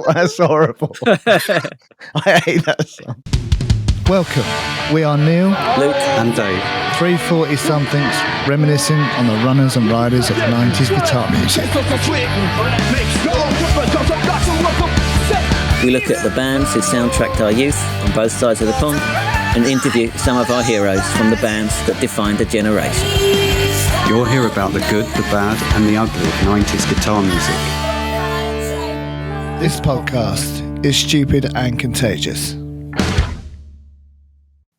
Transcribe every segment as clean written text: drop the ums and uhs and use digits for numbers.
That's horrible. I hate that song. Welcome. We are Neil, Luke and Dave. 340-somethings reminiscing on the runners and riders of 90s guitar music. We look at the bands who soundtracked our youth on both sides of the pond and interview some of our heroes from the bands that defined a generation. You'll hear about the good, the bad and the ugly of 90s guitar music. This podcast is Stupid and Contagious.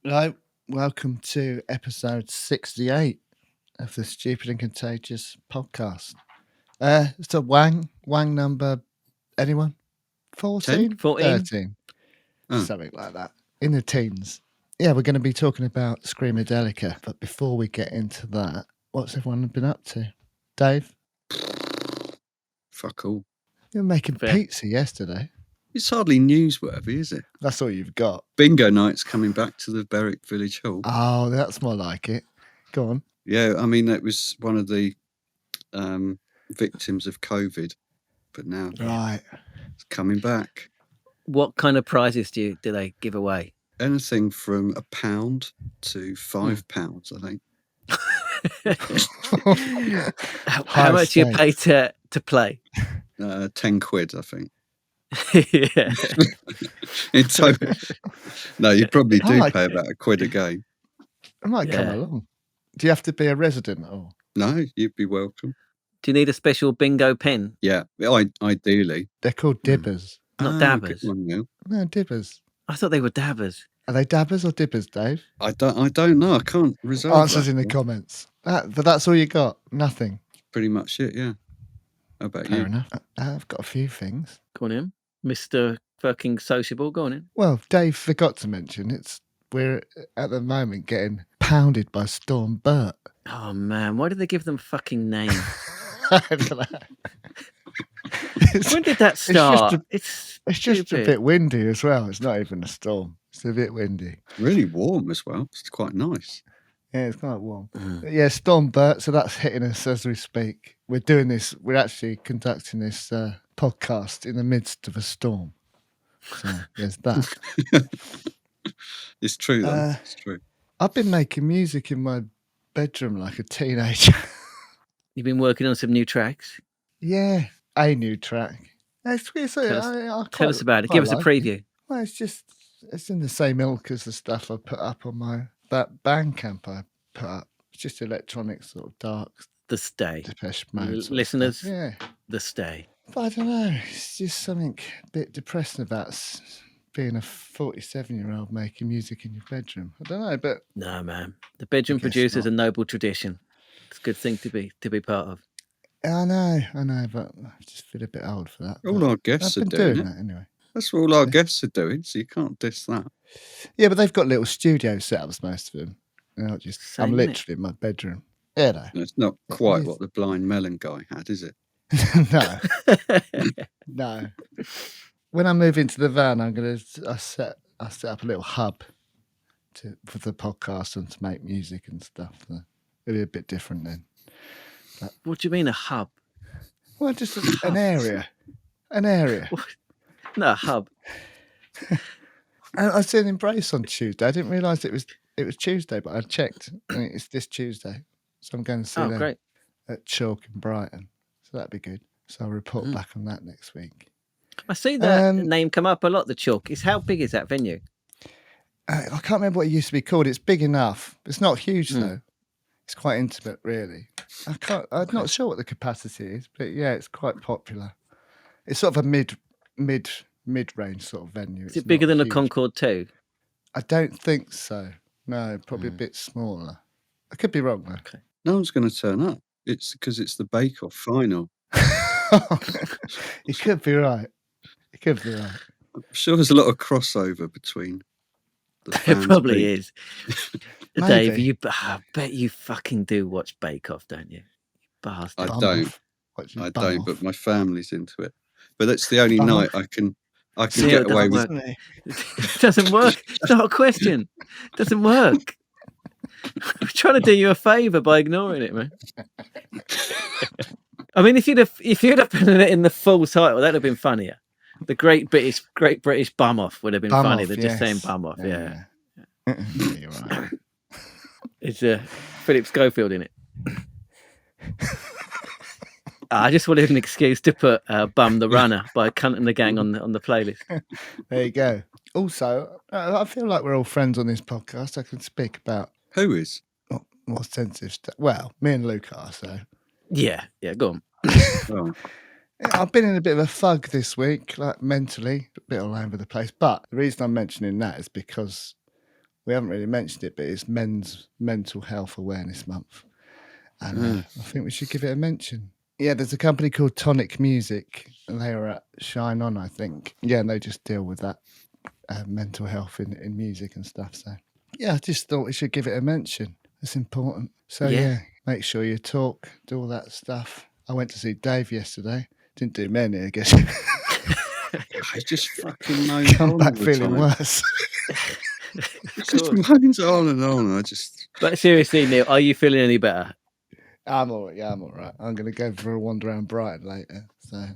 Hello, welcome to episode 68 of the Stupid and Contagious podcast. It's a Wang number, anyone? 14? 14? 13. Something like that. In the teens. Yeah, we're going to be talking about Screamadelica, but before we get into that, what's everyone been up to? Dave? Fuck all. You were making pizza yesterday. It's hardly newsworthy, is it? That's all you've got. Bingo night's coming back to the Berwick Village Hall. Oh, that's more like it. Go on. Yeah, I mean, that was one of the victims of COVID, but now it's coming back. What kind of prizes do they give away? Anything from £1 to £5, I think. How much do you pay to play? 10 quid, I think. Yeah. In total. No, you probably do pay about £1 a game. I might come along. Do you have to be a resident or? No, you'd be welcome. Do you need a special bingo pen? Yeah, ideally. They're called dibbers. Not dabbers. No, dibbers. I thought they were dabbers. Are they dabbers or dibbers, Dave? I don't know. I can't resolve Answers that. in the comments. But that's all you got? Nothing? Pretty much it, yeah. How about Fair you? enough. I've got a few things. Go on in. Mr. fucking sociable, go on in. Well, Dave forgot to mention we're at the moment getting pounded by Storm Burt. Oh man, why did they give them fucking names? I don't know. When did that start? It's just a bit windy as well. It's not even a storm. It's a bit windy. Really warm as well. It's quite nice. Yeah, it's quite warm. Yeah, Storm Burt. So that's hitting us as we speak. We're doing this. We're actually conducting this podcast in the midst of a storm. So there's that. It's true, though. It's true. I've been making music in my bedroom like a teenager. You've been working on some new tracks? Yeah, a new track. Tell us about it. Give us a preview. Well, it's in the same ilk as the stuff I put up on that Bandcamp I put up. It's just electronic, sort of dark. The Stay. Depeche Mode. Listeners, yeah. The Stay. But I don't know. It's just something a bit depressing about being a 47-year-old making music in your bedroom. I don't know, but... No, man. The bedroom producer's a noble tradition. It's a good thing to be part of. I know, but I just feel a bit old for that. All our guests are doing that anyway. That's what all our guests are doing, so you can't diss that. Yeah, but they've got little studio setups, most of them. I'm literally in my bedroom. Yeah, no. It's not quite what the Blind Melon guy had, is it? No. No. When I move into the van, I set up a little hub for the podcast and to make music and stuff. So it'll be a bit different then. But, what do you mean a hub? Well, just an area. An area. No, a hub. I said Embrace on Tuesday. I didn't realise it was Tuesday, but I checked and it's this Tuesday. So I'm going to see them at Chalk in Brighton. So that'd be good. So I'll report back on that next week. I see that name come up a lot, the Chalk. How big is that venue? I can't remember what it used to be called. It's big enough. It's not huge though. It's quite intimate, really. I'm not sure what the capacity is, but yeah, it's quite popular. It's sort of a mid-range sort of venue. Is it bigger than a Concorde 2? I don't think so. No, probably a bit smaller. I could be wrong though. Okay. No one's going to turn up. It's because it's the Bake Off final. You could be right. I'm sure there's a lot of crossover between the fans. There probably is. Dave, I bet you fucking do watch Bake Off, don't you? You bastard. I don't, but my family's into it. But that's the only night I can get away with it. It doesn't work. It's not a question. It doesn't work. I'm trying to do you a favour by ignoring it, man. I mean, if you'd have put it in the full title, that'd have been funnier. The Great British Bum Off would have been funny than just saying Bum Off. Yeah. You're right. It's Philip Schofield in it. I just wanted an excuse to put "Bum the Runner" by Cunt and the Gang on the playlist. There you go. Also, I feel like we're all friends on this podcast. I can speak about who is more sensitive stuff. Well, me and Luke are. So yeah, go on. Oh. I've been in a bit of a fug this week, like mentally, a bit all over the place. But the reason I'm mentioning that is because we haven't really mentioned it, but it's Men's Mental Health Awareness Month, and I think we should give it a mention. Yeah, there's a company called Tonic Music, and they are at Shine On, I think. Yeah, and they just deal with that mental health in music and stuff. So, yeah, I just thought we should give it a mention. It's important. So, yeah, make sure you talk, do all that stuff. I went to see Dave yesterday. Didn't do many, I guess. I just fucking moans Come on back all the feeling time. worse. It just moans on and on. I just. But seriously, Neil, are you feeling any better? I'm all right. Yeah, I'm all right. I'm going to go for a wander around Brighton later. So,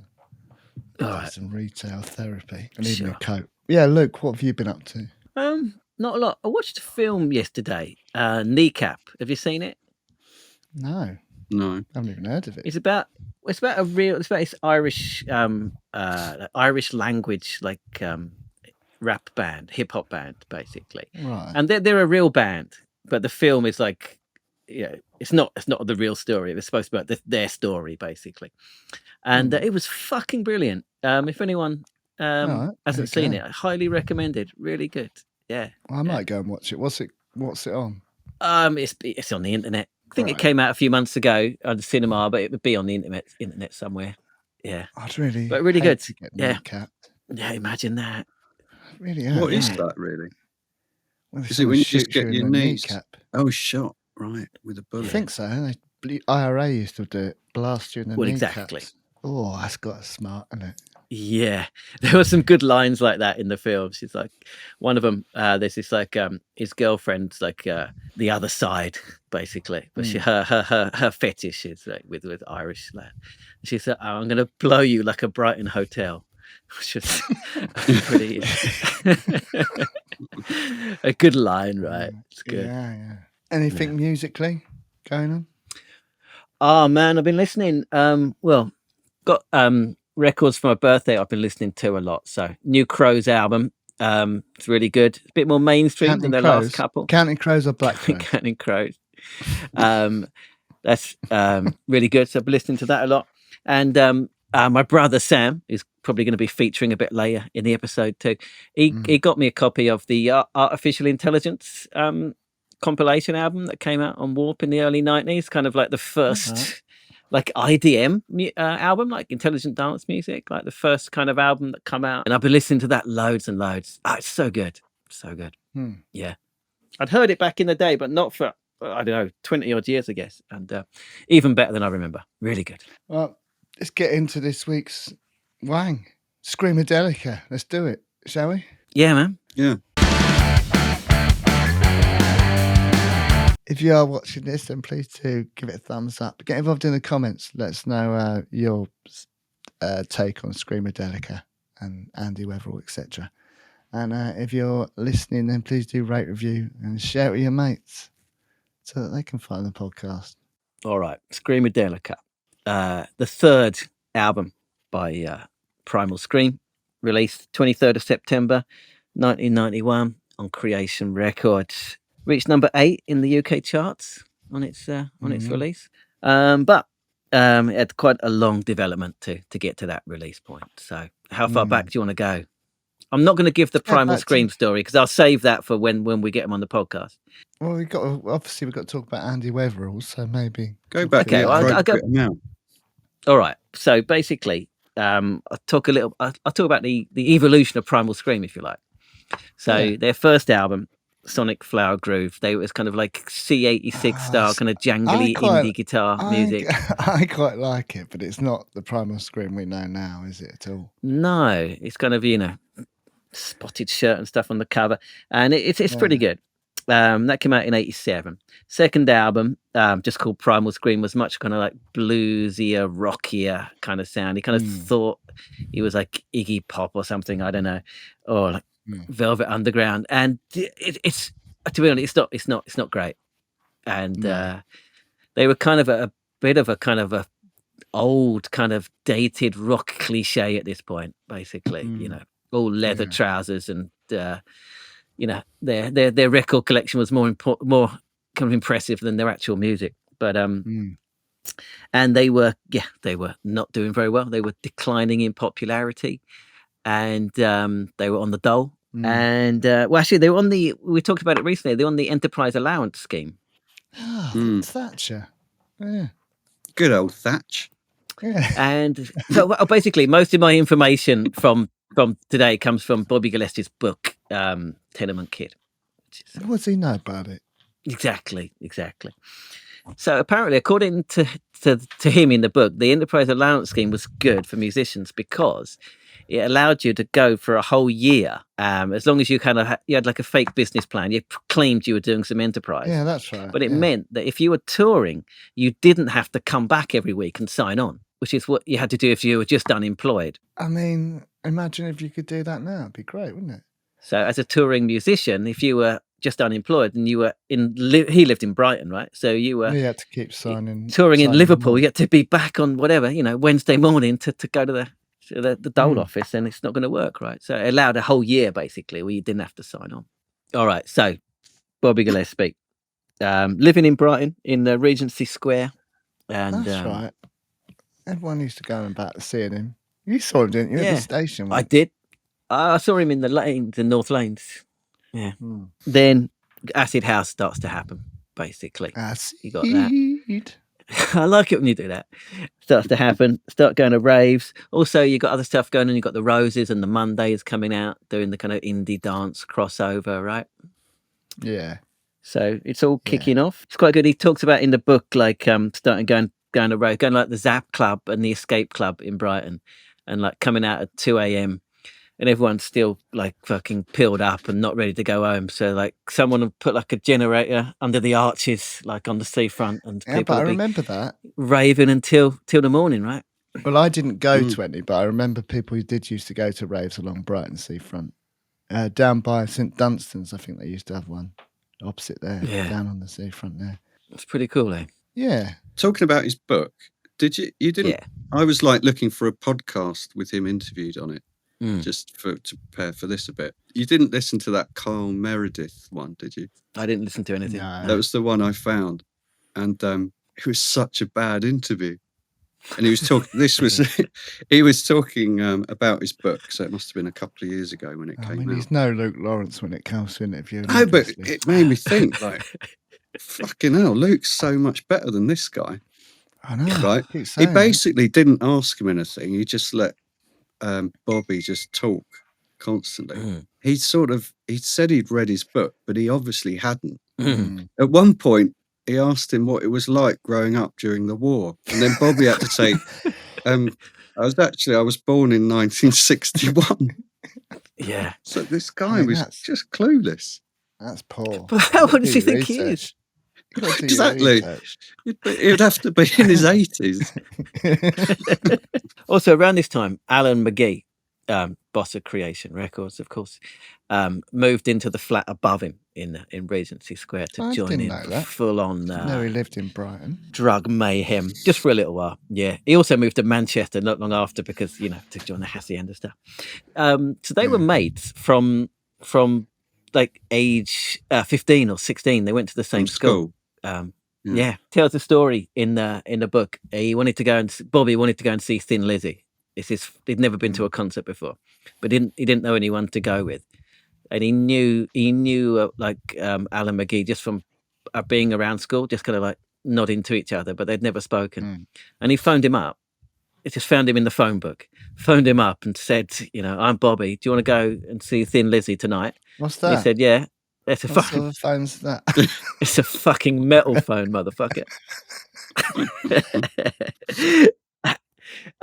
some retail therapy. I need a coat. Yeah, Luke, what have you been up to? Not a lot. I watched a film yesterday, Kneecap. Have you seen it? No. I haven't even heard of it. It's about this Irish Irish language rap band, hip hop band, basically. Right. And they're a real band, but the film is like, it's not the real story. It's supposed to be about their story, basically. And it was fucking brilliant. If anyone hasn't seen it, I highly recommend it. Really good. Yeah. Well, I might go and watch it. What's it on? It's on the internet. I think it came out a few months ago on the cinema, but it would be on the internet somewhere. Yeah. I'd really, but really good. To get kneecapped. Yeah, imagine that. Really. What is that really? Well, is it when you just get your knees? Kneecap. Oh, shot right with a bullet. I think so. IRA used to do it. Blast you in the kneecaps. Exactly. Oh, that's got a smart, isn't it? Yeah, there were some good lines like that in the film. She's like, one of them. There's this his girlfriend's like the other side, basically. But her fetish is like with Irish lad. She said, "Oh, I'm going to blow you like a Brighton hotel," which is pretty a good line, right? It's good. Yeah. Anything musically going on? Oh man, I've been listening. Got records for my birthday I've been listening to a lot. So New Crows album, it's really good. It's a bit more mainstream than their last couple. Counting Crows or Black Crows? Counting Crows. That's really good. So I've been listening to that a lot. And my brother Sam is probably going to be featuring a bit later in the episode too. He got me a copy of the Artificial Intelligence compilation album that came out on Warp in the early 90s, kind of like the first like IDM album, like intelligent dance music, like the first kind of album that come out. And I've been listening to that loads and loads. It's so good. So good. Yeah. I'd heard it back in the day, but not for, I don't know, 20 odd years, I guess. And even better than I remember. Really good. Well, let's get into this week's Wang. Screamadelica. Let's do it, shall we? Yeah, man. Yeah. If you are watching this, then please do give it a thumbs up. Get involved in the comments. Let us know your take on Screamadelica and Andy Weatherall, etc. And if you're listening, then please do rate, review, and share it with your mates so that they can find the podcast. All right, Screamadelica, the third album by Primal Scream, released 23rd of September, 1991 on Creation Records. Reached number 8 in the UK charts on its release, but it had quite a long development to get to that release point. So, how far back do you want to go? I'm not going to give the Primal Scream story because I'll save that for when we get him on the podcast. Well, we've got to talk about Andy Weatherall, so maybe go back. Okay, I'll go now. All right. So basically, I'll talk about the evolution of Primal Scream, if you like. So their first album, Sonic Flower Groove, it was kind of like C86 style, kind of jangly indie guitar music. I quite like it, but it's not the Primal Scream we know now, is it at all? No, it's kind of, spotted shirt and stuff on the cover, and it's pretty good. That came out in 87. Second album, just called Primal Scream, was much kind of like bluesier, rockier kind of sound. He kind of thought he was like Iggy Pop or something, I don't know, or like Velvet Underground. And it's to be honest, it's not great. And they were kind of a bit of a kind of a old kind of dated rock cliche at this point, basically. You know, all leather trousers and. You know, their record collection was more kind of impressive than their actual music. But and they were not doing very well. They were declining in popularity, and they were on the dole. And well, actually, they were on we talked about it recently. They're on the Enterprise Allowance Scheme. Thatcher, yeah, good old Thatch. Yeah. And so basically, most of my information from today comes from Bobby Gillespie's book, Tenement Kid. What does he know about it? Exactly. So apparently, according to him in the book, the Enterprise Allowance Scheme was good for musicians because it allowed you to go for a whole year, as long as you kind of you had like a fake business plan. You claimed you were doing some enterprise. Yeah, that's right. But it meant that if you were touring, you didn't have to come back every week and sign on, which is what you had to do if you were just unemployed. I mean, imagine if you could do that now. It'd be great, wouldn't it? So as a touring musician, if you were just unemployed and you were he lived in Brighton, right? So you were had to keep signing. Touring in Liverpool, you had to be back on whatever, Wednesday morning to go to the dole office, and it's not going to work, right? So it allowed a whole year basically where you didn't have to sign on. All right, so Bobby Gillespie, living in Brighton in the Regency Square, and that's right. Everyone used to go and back to seeing him. You saw him, didn't you, at the station? I did. I saw him in the North Lanes. Yeah. Then acid house starts to happen, basically. You got that. I like it when you do that. Starts to happen. Start going to raves. Also, you got other stuff going on. You got the Roses and the Mondays coming out, doing the kind of indie dance crossover, right? Yeah. So it's all kicking off. It's quite good. He talks about in the book, like starting going to rave, going like the Zap Club and the Escape Club in Brighton, and like coming out at 2 a.m. and everyone's still like fucking peeled up and not ready to go home. So like someone would put like a generator under the arches, like on the seafront, and people I remember that raving until the morning, right? Well, I didn't go to any, but I remember people who did used to go to raves along Brighton seafront, down by St Dunstan's. I think they used to have one opposite there, down on the seafront there. It's pretty cool, eh? Yeah. Talking about his book, did you? You didn't. Yeah. I was like looking for a podcast with him interviewed on it. Just to prepare for this a bit. You didn't listen to that Carl Meredith one, did you? I didn't listen to anything. No. That was the one I found, and it was such a bad interview. And he was talking. He was talking about his book, so it must have been a couple of years ago when it came out. He's no Luke Lawrence when it comes to interviewing. No, but it made me think, like, fucking hell, Luke's so much better than this guy. I know. Right? He basically didn't ask him anything. He just let Bobby just talk constantly. He said he'd read his book, but he obviously hadn't. At one point he asked him what it was like growing up during the war, and then Bobby had to say I was born in 1961. Yeah. So this guy was just clueless. That's poor. But how old does he think he is? Exactly. He'd have to be in his 80s. Also, around this time, Alan McGee, boss of Creation Records, of course, moved into the flat above him in Regency Square to join in full on. No, he lived in Brighton. Drug mayhem, just for a little while. Yeah, he also moved to Manchester not long after because to join the Hacienda stuff. So they were mates from like age 15 or 16. They went to the same school. Tells a story in the book. Bobby wanted to go and see Thin Lizzy. He'd never been to a concert before, but he didn't know anyone to go with, and he knew Alan McGee just from being around school, just kind of like nodding to each other, but they'd never spoken. And he phoned him up. He just found him in the phone book, phoned him up and said, I'm Bobby. Do you want to go and see Thin Lizzy tonight? What's that? And he said, yeah. What sort of phone's that? It's a fucking metal phone, motherfucker.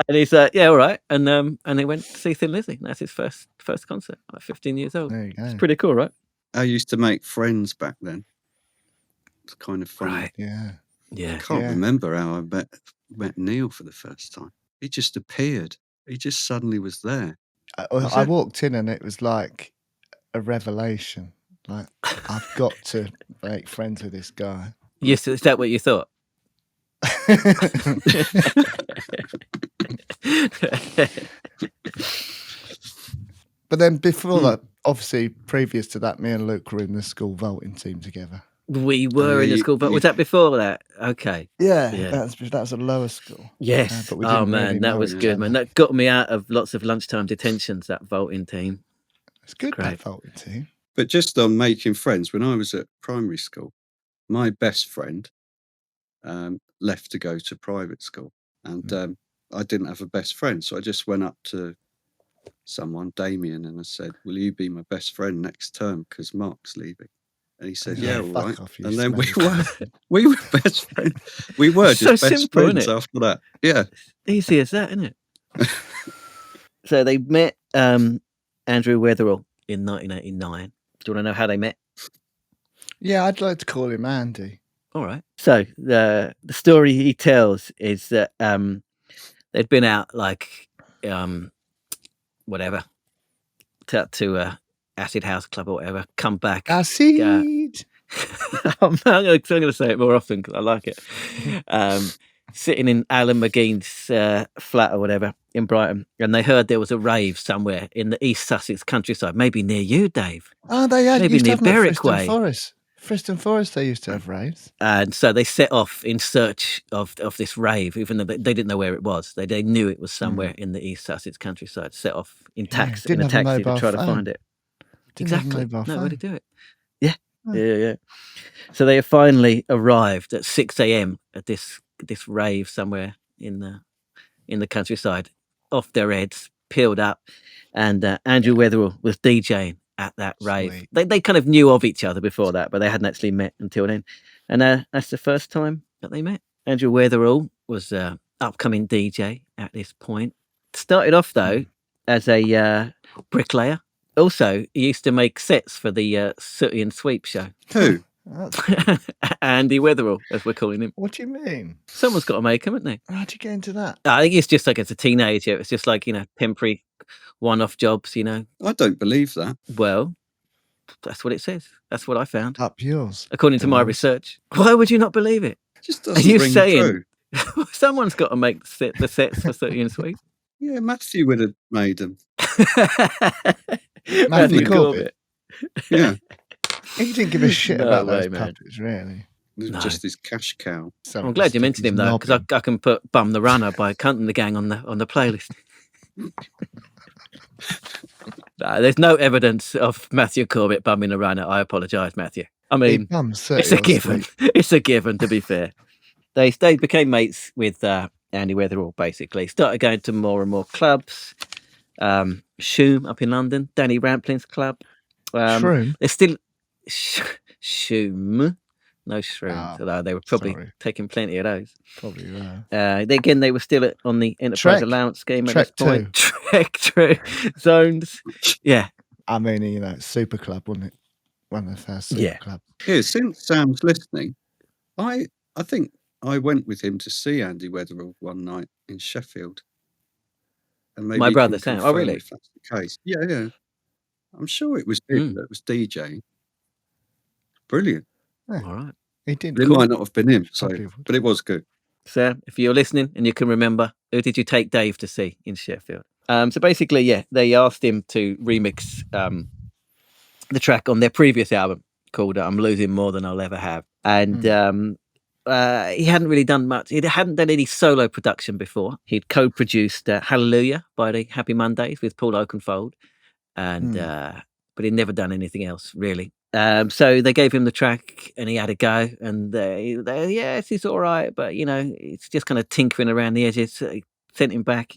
And he's like, yeah, all right. And they went to see Thin Lizzy. That's his first concert, like 15 years old. There you go. It's pretty cool, right? I used to make friends back then. It's kind of funny. Right. Yeah. Yeah. I can't remember how I met Neil for the first time. He just appeared. He just suddenly was there. I walked in and it was like a revelation. Like, I've got to make friends with this guy. Yes, is that what you thought? But then before that, obviously, previous to that, me and Luke were in the school vaulting team together. We were in the school, but was that before that? Okay. Yeah. That's a lower school. Yes. But we Oh didn't man, really that know was each good, other. man. That got me out of lots of lunchtime detentions. That vaulting team. It's good, Great. that vaulting team. But just on making friends, when I was at primary school, my best friend left to go to private school, and I didn't have a best friend, so I just went up to someone, Damien, and I said, "Will you be my best friend next term? Because Mark's leaving." And he said, "Yeah, all fuck right." off, you And then we smelly were best friends. We were So just best simple, friends innit? after that. Yeah. Easy as that, isn't it? So they met Andrew Weatherall in 1989. Do you want to know how they met? Yeah, I'd like to call him Andy. All right. So the story he tells is that they'd been out like whatever to acid house club or whatever. Come back. Acid. I'm going to say it more often because I like it. Sitting in Alan McGean's flat or whatever in Brighton, and they heard there was a rave somewhere in the East Sussex countryside, maybe near you, Dave. Oh, they had Maybe used to near have them at Berwick Friston Way. Forest. Friston Forest, they used to have raves. And so they set off in search of this rave, even though they didn't know where it was. They knew it was somewhere in the East Sussex countryside. Set off in taxi to try to find it. Exactly. No, where to do it? Yeah. Yeah. So they finally arrived at 6 a.m. at this rave somewhere in the countryside, off their heads, peeled up, and Andrew Weatherall was DJing at that rave. They kind of knew of each other before that, but they hadn't actually met until then. And that's the first time that they met. Andrew Weatherall was an upcoming DJ at this point. Started off though as a bricklayer. Also, he used to make sets for the Sooty and Sweep show. Who? Andy Weatherall, as we're calling him. What do you mean? Someone's got to make them, haven't they? How'd you get into that? I think it's just like as a teenager, it's just like, temporary one-off jobs, I don't believe that. Well, that's what it says. That's what I found. Up yours. According to my research. Why would you not believe it? Just Are doesn't you ring saying true. someone's got to make the sets for Sooty and Sweep? Yeah, Matthew would have made them. Matthew Corbett. Yeah. He didn't give a shit No about way, those man. puppets, really. No. Just his cash cow. I'm glad you mentioned him though, because I can put "Bum the Runner" by Cunt and the Gang on the playlist. No, there's no evidence of Matthew Corbett bumming a runner. I apologise, Matthew. I mean, it's a given. It's a given, to be fair. They became mates with Andy Weatherall, basically. Started going to more and more clubs. Shoom up in London, Danny Rampling's club. Shroom? They're still Shoom. No shrooms, although they were probably taking plenty of those. Probably were. They were still on the Enterprise Allowance scheme at this point. Trek, true. Zones. Yeah. I mean, Super Club, wasn't it? One of the first Super Club. Yeah, since Sam's listening, I think I went with him to see Andy Weatherall one night in Sheffield. And maybe my brother Sam. Oh, really? If that's the case. Yeah. I'm sure it was him that was DJing. Brilliant. Yeah. All right. He did. It might not have been him, but it was good. Sam, if you're listening and you can remember, who did you take Dave to see in Sheffield? So basically, they asked him to remix the track on their previous album called "I'm Losing More Than I'll Ever Have," and he hadn't really done much. He hadn't done any solo production before. He'd co-produced "Hallelujah" by the Happy Mondays with Paul Oakenfold, and but he'd never done anything else really. So they gave him the track and he had a go, and yes, it's all right, but it's just kind of tinkering around the edges. So he sent him back,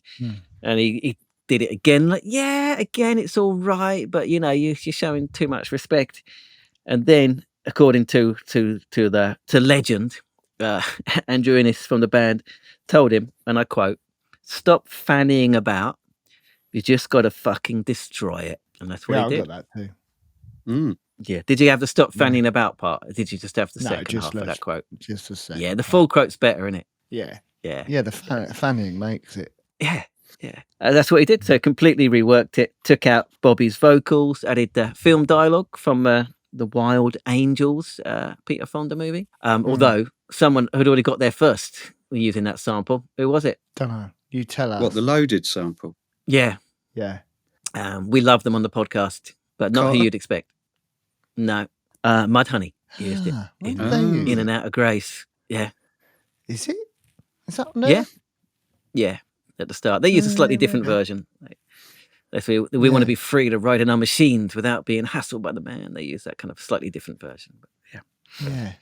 and he did it again. Like, again, it's all right, but you're showing too much respect. And then, according to legend, Andrew Innes from the band told him, and I quote, "Stop fannying about. You just got to fucking destroy it." And that's what he did. I got that too. Yeah. Did you have the stop fanning about part? Or did you just have the No, second just half of left. that quote? Just a second. Yeah, the full quote's better, isn't it? Yeah. Yeah. Yeah, the fanning makes it. Yeah. Yeah. That's what he did. So completely reworked it, took out Bobby's vocals, added film dialogue from the Wild Angels, Peter Fonda movie. Although someone had already got there first using that sample. Who was it? Don't know. You tell us. What, the loaded sample? Yeah. Yeah. We love them on the podcast, but not who Carter? you'd expect. No. Mudhoney used it When did they use in it? and out of Grace. Yeah. Is it? Is that on there? Yeah. Yeah. At the start. They use a slightly different version. They feel we want to be free to ride in our machines without being hassled by the man. They use that kind of slightly different version. But yeah. Yeah.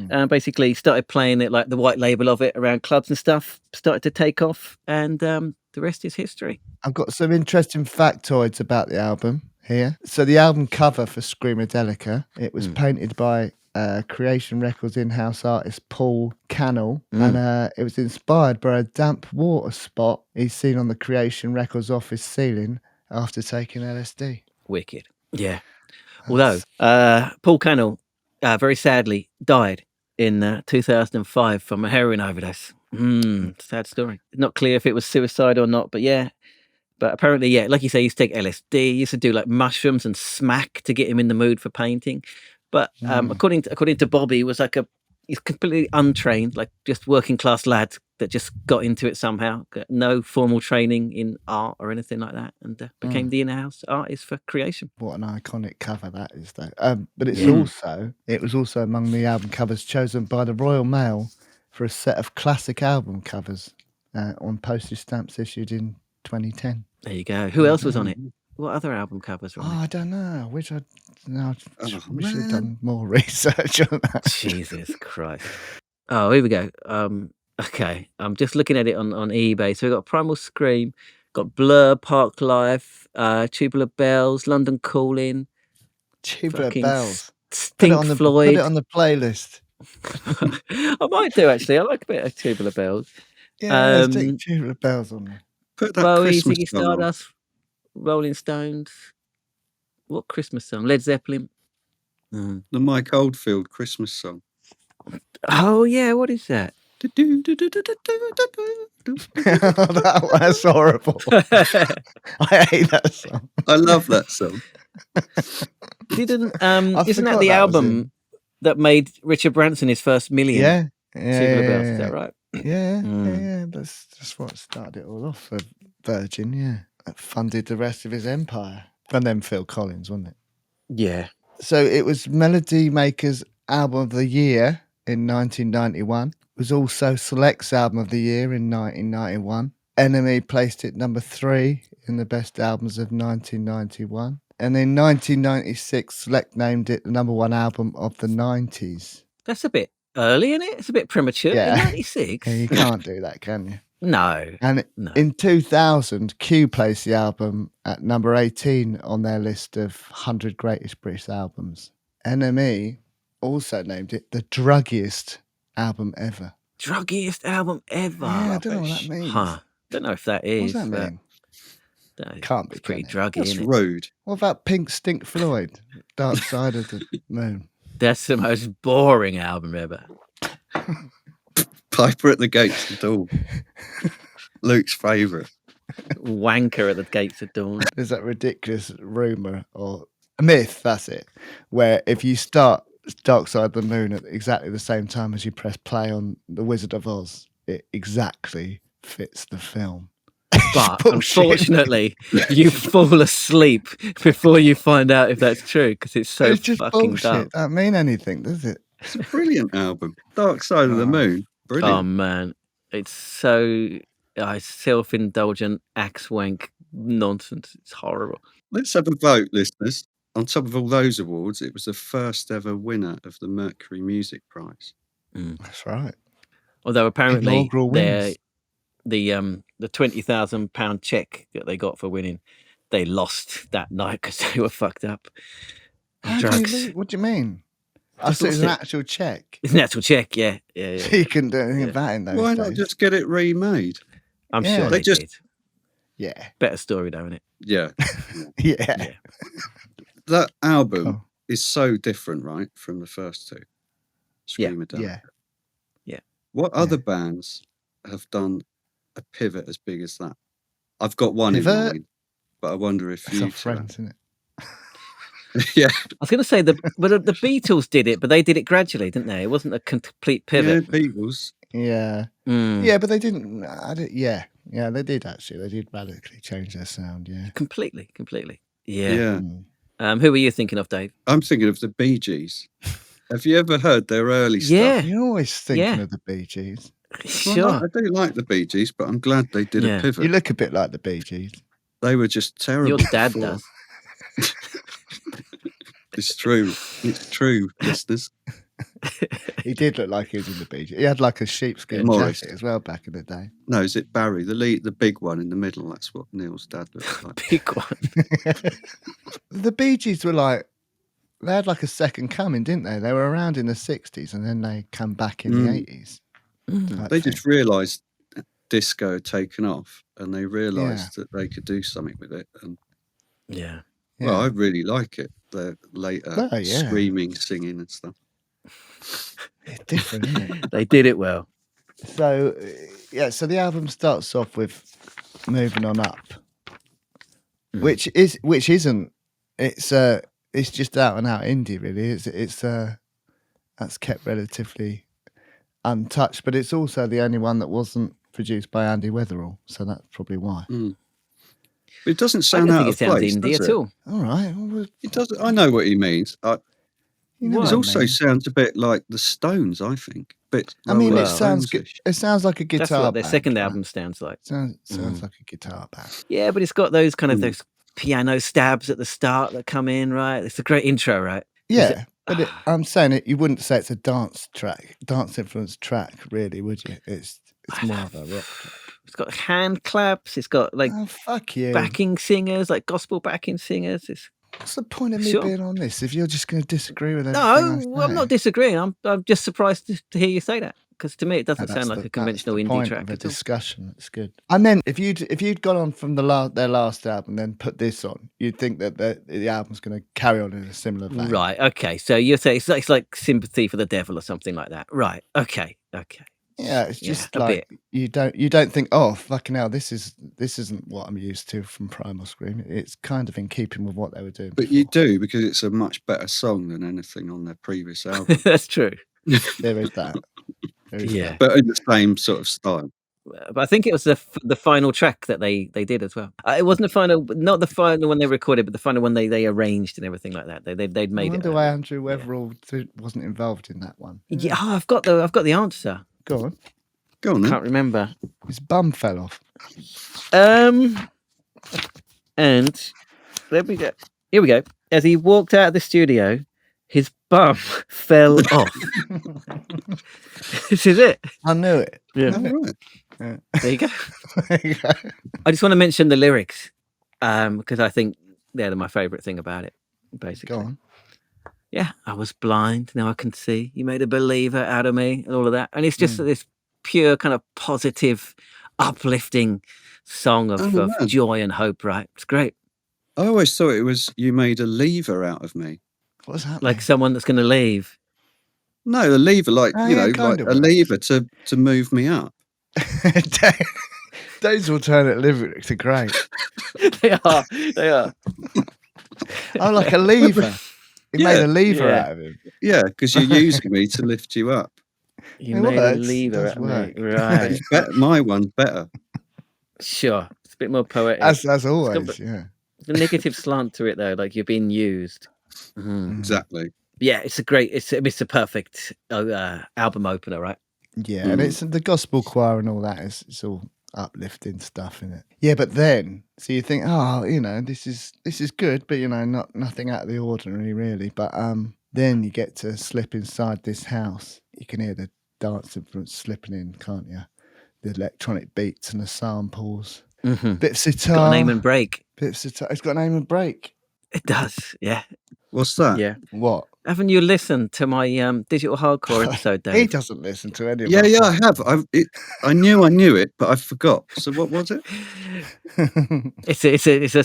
And basically started playing it like the white label of it around clubs and stuff, started to take off, and the rest is history. I've got some interesting factoids about the album here. So the album cover for Screamadelica, it was painted by Creation Records in-house artist Paul Cannell, and it was inspired by a damp water spot he's seen on the Creation Records office ceiling after taking LSD. Wicked. Yeah. Although Paul Cannell very sadly died in 2005 from a heroin overdose. Sad story. Not clear if it was suicide or not, but yeah. But apparently, yeah, like you say, he used to take LSD, he used to do like mushrooms and smack to get him in the mood for painting. But according to Bobby, was like he's completely untrained, like just working class lad that just got into it somehow. Got no formal training in art or anything like that, and became the in-house artist for Creation. What an iconic cover that is, though. But it was also among the album covers chosen by the Royal Mail for a set of classic album covers on postage stamps issued in 2010. There you go. Who else was on it? What other album covers were on it? I don't know. We should have done more research on that. Jesus Christ. Oh, here we go. Okay. I'm just looking at it on eBay. So we've got Primal Scream, got Blur, Park Life, Tubular Bells, London Calling, Tubular fucking Bells. Stink Floyd. Put it on the playlist. I might do, actually. I like a bit of Tubular Bells. Yeah, stick Tubular Bells on there. Put that Bowie, Christmas Ziggy song on. Stardust, Rolling Stones. What Christmas song? Led Zeppelin. The Mike Oldfield Christmas song. Oh, yeah. What is that? That's horrible. I hate that song. I love that song. Isn't forgot that the that was album that made Richard Branson his first million? Tubular Bells, is that right? Yeah. That's what started it all off for Virgin, yeah. That funded the rest of his empire. And then Phil Collins, wasn't it? Yeah. So it was Melody Maker's Album of the Year in 1991. It was also Select's Album of the Year in 1991. Enemy placed it number 3 in the best albums of 1991. And in 1996, Select named it the number 1 album of the 90s. That's a bit early, isn't it? It's a bit premature. Yeah. In 96? Yeah, you can't do that, can you? No. And in 2000, Q placed the album at number 18 on their list of 100 greatest British albums. NME also named it the druggiest album ever. Druggiest album ever? Yeah, I don't know what that means. Huh. Don't know if that is. What does that mean? Can't be. It's pretty can it? druggy, That's isn't it? rude. What about Pink Stink Floyd? Dark Side of the Moon. That's the most boring album ever. Piper at the Gates of Dawn. Luke's favourite. Wanker at the Gates of Dawn. There's that ridiculous rumour or myth, that's it, where if you start Dark Side of the Moon at exactly the same time as you press play on The Wizard of Oz, it exactly fits the film. But unfortunately, you fall asleep before you find out if that's true because it's so It's just fucking bullshit. dumb. Doesn't mean anything, does it? It's a brilliant album. Dark Side of the Moon. Brilliant. Oh man, it's so self-indulgent, axe wank nonsense. It's horrible. Let's have a vote, listeners. On top of all those awards, it was the first ever winner of the Mercury Music Prize. That's right. Although apparently Inaugural wins. the £20,000 check that they got for winning, they lost that night because they were fucked up. How do you Drugs. lose? What do you mean? Just So it's an lost it. actual check. It's an actual check, yeah. So you couldn't do anything about it in those Why days. not just get it remade? I'm Yeah. sure They they just- did. Yeah. Better story, though, isn't it? Yeah. Yeah. That album Oh. is so different, right, from the first two. Screamadelica. Yeah. What other bands have done a pivot as big as that? I've got one in Pivot? mind, but I wonder if That's you our friends, isn't it? yeah, I was going to say the Beatles did it, but they did it gradually, didn't they? It wasn't a complete yeah, pivot. Beatles. Yeah. Mm. Yeah, but they didn't. Yeah, they did actually. They did radically change their sound. Yeah. Completely. Yeah. Yeah. Who were you thinking of, Dave? I'm thinking of the Bee Gees. Have you ever heard their early Yeah. stuff? You're always thinking of the Bee Gees. Sure. Well, I do like the Bee Gees, but I'm glad they did a pivot. You look a bit like the Bee Gees. They were just terrible. Your dad before. does. It's true. It's true, listeners. He did look like he was in the Bee Gees. He had like a sheepskin Morris. jacket as well back in the day. No, is it Barry? The big one in the middle. That's what Neil's dad looks like. Big one. The Bee Gees were like, they had like a second coming, didn't they? They were around in the 60s and then they come back in the 80s. They just realised disco had taken off and they realised that they could do something with it. And Yeah. well, I really like it. The later screaming, singing and stuff. It's different, isn't it? They did it well. So, so the album starts off with Moving On Up, which isn't, it's just out and out indie, really. It's that's kept relatively untouched, but it's also the only one that wasn't produced by Andy Weatherall, so that's probably why. But it doesn't I sound don't out think of it sounds place, indie does at it? all. All right. Well, It doesn't. I know what he means. you know It what I also mean. sounds a bit like the Stones, I think. I mean, Rolling it sounds good. Stones-ish. It sounds like a guitar That's what their band, second right? album sounds like. Sounds like a guitar band. Yeah, but it's got those kind of those piano stabs at the start that come in, right? It's a great intro, right? Yeah, but I'm saying it. You wouldn't say it's a dance influenced track, really, would you? It's more of a rock track. It's got hand claps. It's got like Oh, fuck you. backing singers, like gospel backing singers. What's the point of me Sure. being on this if you're just going to disagree with everything I No, say? I'm not disagreeing. I'm just surprised to hear you say that, because to me it doesn't sound like a conventional that's the indie point track of a at all. discussion. It's good. I meant if you'd gone on from their last album, then put this on, you'd think that the album's going to carry on in a similar vein. Right. Okay. So you're saying it's like Sympathy for the Devil or something like that. Right. Okay. Yeah, it's just a like you don't think, oh fucking hell, this isn't what I'm used to from Primal Scream. It's kind of in keeping with what they were doing. But you do, because it's a much better song than anything on their previous album. That's true. There is that. Yeah. But in the same sort of style. But I think it was the final track that they did as well. It wasn't the final, not the final one they recorded, but the final one they arranged and everything like that. They'd made I it. wonder why Andrew Weatherall wasn't involved in that one. Yeah, I've got the answer. Go on. Go on then. Can't remember. His bum fell off. And let me go. Here we go. As he walked out of the studio, his bum fell off. This is it. I knew it. Yeah. Oh, right. Yeah. There you go. There you go. I just want to mention the lyrics, because I think they're my favourite thing about it. Basically, Go on. yeah, I was blind, now I can see. You made a believer out of me, and all of that. And it's just this pure kind of positive, uplifting song of joy and hope. Right? It's great. I always thought it was you made a lever out of me. What's that? Like someone that's going to leave. No, a lever, like Oh, you yeah, know, kind like of a works. lever to move me up. Those alternate lyrics are great. They are. They are. Oh, like a lever. He made a lever Yeah. out of him. Yeah, because you're using me to lift you up. You It made a works. lever Does at me. work. Right. It's better, my one's better. Sure. It's a bit more poetic. As always, yeah. The negative slant to it though, like you're being used. Exactly. Yeah, it's a perfect album opener, right? Yeah, and it's the gospel choir and all that. It's all uplifting stuff in it. Yeah, but then so you think, oh, you know, this is good, but you know, nothing out of the ordinary really. But then you get to slip inside this house. You can hear the dance influence slipping in, can't you? The electronic beats and the samples. Bit of sitar. Got an aim and break. Bit of sitar. It's got an aim and break. It does, yeah. What's that? Yeah. What? Haven't you listened to my digital hardcore episode, Dave? He doesn't listen to any of Yeah, our I have. I knew it, but I forgot. So what was it? It's a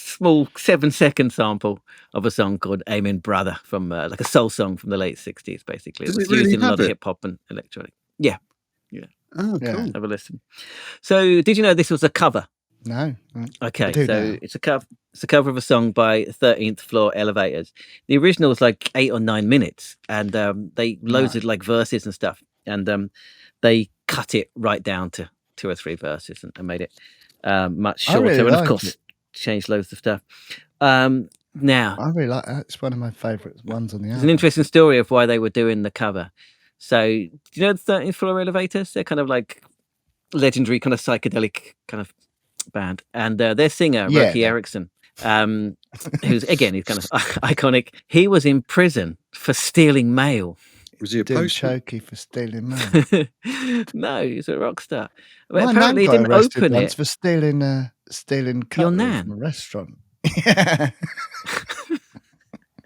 small 7-second sample of a song called "Amen Brother" from like a soul song from the late 60s. Basically, Does it was it really used in a lot have of it? hip hop and electronic. Yeah, Oh, Yeah. cool. have a listen. So, did you know this was a cover? No. Okay, do so now. it's a cover. It's a cover of a song by 13th Floor Elevators. The original is like 8 or 9 minutes, and they loads of like verses and stuff, and they cut it right down to 2 or 3 verses and made it much I shorter. really And of like course, it. changed loads of stuff. Now, I really like that. It's one of my favourite ones on the there's an album. interesting story of why they were doing the cover. So, do you know the 13th Floor Elevators? They're kind of like legendary, kind of psychedelic kind of band, and their singer Yeah, Roky yeah. Erickson, who's again he's kind of iconic. He was in prison for stealing mail. Was he a Doing postman? chokey for stealing mail. No, he's a rock star. But My apparently, he nan got didn't arrested open once it. for stealing cutlery nan? from a restaurant. Yeah.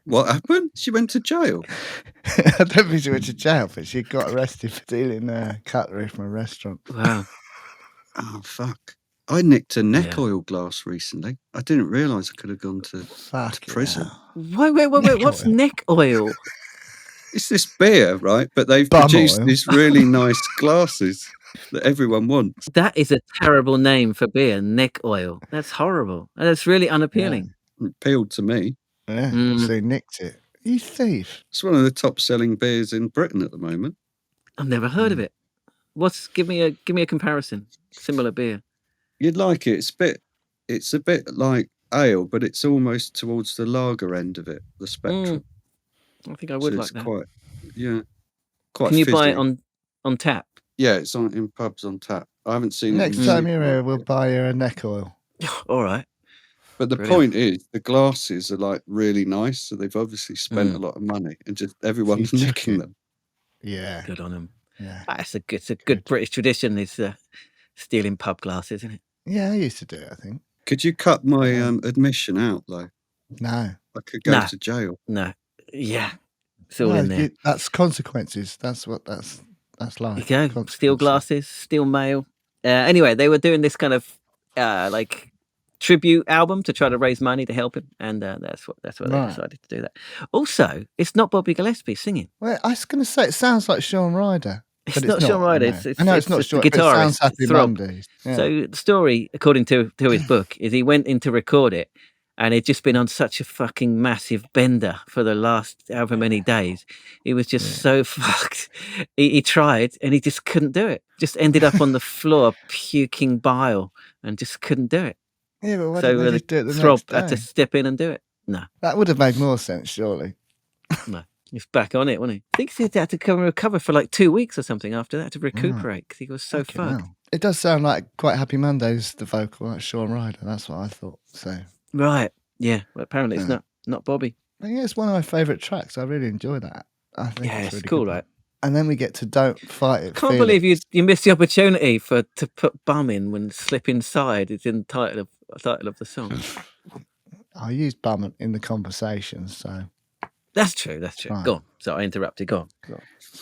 What happened? She went to jail. I don't think she went to jail, but she got arrested for stealing cutlery from a restaurant. Wow. Oh, fuck. I nicked a neck Yeah. oil glass recently. I didn't realise I could have gone to Fuck prison. Wait. Neck What's oil. neck oil? It's this beer, right? But they've Bum produced oil. these really nice glasses that everyone wants. That is a terrible name for beer. Neck oil. That's horrible. And that's really unappealing. It appealed to me. Yeah, Mm. so he nicked it. You thief. It's one of the top selling beers in Britain at the moment. I've never heard of it. Give me a comparison. Similar beer. You'd like it. It's a bit like ale, but it's almost towards the lager end of it, the spectrum. I think I would So like it's that. quite Can you buy it fizzy. on tap? Yeah, it's in pubs on tap. I haven't seen Next it. time you're here, we'll buy you a neck oil. All right. But the Brilliant. point is, the glasses are like really nice, so they've obviously spent a lot of money, and just everyone's You took nicking it. them. Yeah. Good on him. Yeah. It's a good British tradition. Is stealing pub glasses, isn't it? Yeah, I used to do it, I think. Could you cut my admission out though? No. I could go No. to jail. No. Yeah. It's all No, in there. that's consequences. That's You life. go. Steal Consequences. glasses, steal mail. Anyway, they were doing this kind of like tribute album to try to raise money to help him, and that's what they Right. decided to do that. Also, it's not Bobby Gillespie singing. Well, I was going to say, it sounds like Sean Ryder. It's But not it's Sean not, I Ryder. know. It's I know it's not the Sean, but it guitarist. sounds Happy Throb. Mondays. Yeah. So the story, according to his book, is he went in to record it, and he'd just been on such a fucking massive bender for the last however many days. He was just so fucked. He tried, and he just couldn't do it. Just ended up on the floor puking bile, and just couldn't do it. Yeah, but why So didn't they just do it the Throb next had to day? step in and do it. No, That would have made more sense, surely. no. He's back on it, wasn't he? I think he had to recover for like 2 weeks or something after that to recuperate because he was so Fucking fucked. hell. It does sound like quite Happy Mondays, the vocal, like Sean Ryder. That's what I thought. So, Right. Yeah. Well, apparently it's Yeah. not Bobby. but yeah, it's one of my favourite tracks. I really enjoy that. I think Yeah, it's really cool, good. right? And then we get to Don't Fight It. Can't Feel believe It. you missed the opportunity to put bum in when Slip Inside is in the title of the song. I used bum in the conversation, so That's true. Right. Go on. So I interrupted. Go on.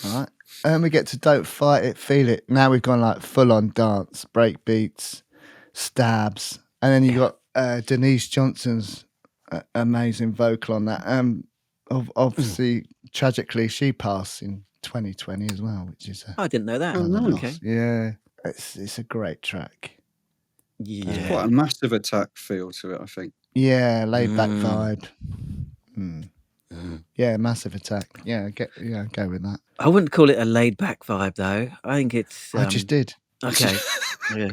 all right. And we get to Don't Fight It, Feel It. Now we've gone like full on dance, break beats, stabs, and then you got Denise Johnson's amazing vocal on that. Obviously, tragically, she passed in 2020 as well, which is I didn't know that. Oh, nice. Okay. yeah, it's a great track. Yeah. Quite a massive attack feel to it, I think. Yeah, laid back Mm. vibe. Yeah, massive attack. Yeah, go with that. I wouldn't call it a laid back vibe though. I think it's. I just did. Okay. Yeah.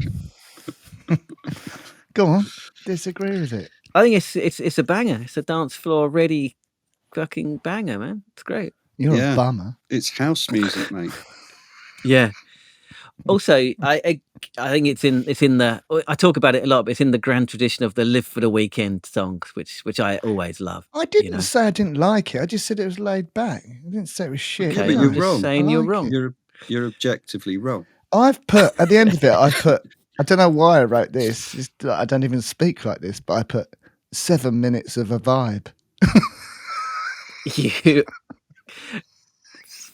Go on, disagree with it. I think it's a banger. It's a dance floor ready fucking banger, man. It's great. You're Yeah. a bummer. It's house music, mate. Yeah. Also, I think it's in the I talk about it a lot, but it's in the grand tradition of the Live for the Weekend songs, which I always love. I didn't know. say I didn't like it. I just said it was laid back. I didn't say it was shit. Okay, but did you're I? just wrong. saying I you're like wrong. it. You're objectively wrong. I've put at the end of it. I don't know why I wrote this. I don't even speak like this, but I put 7 minutes of a vibe. You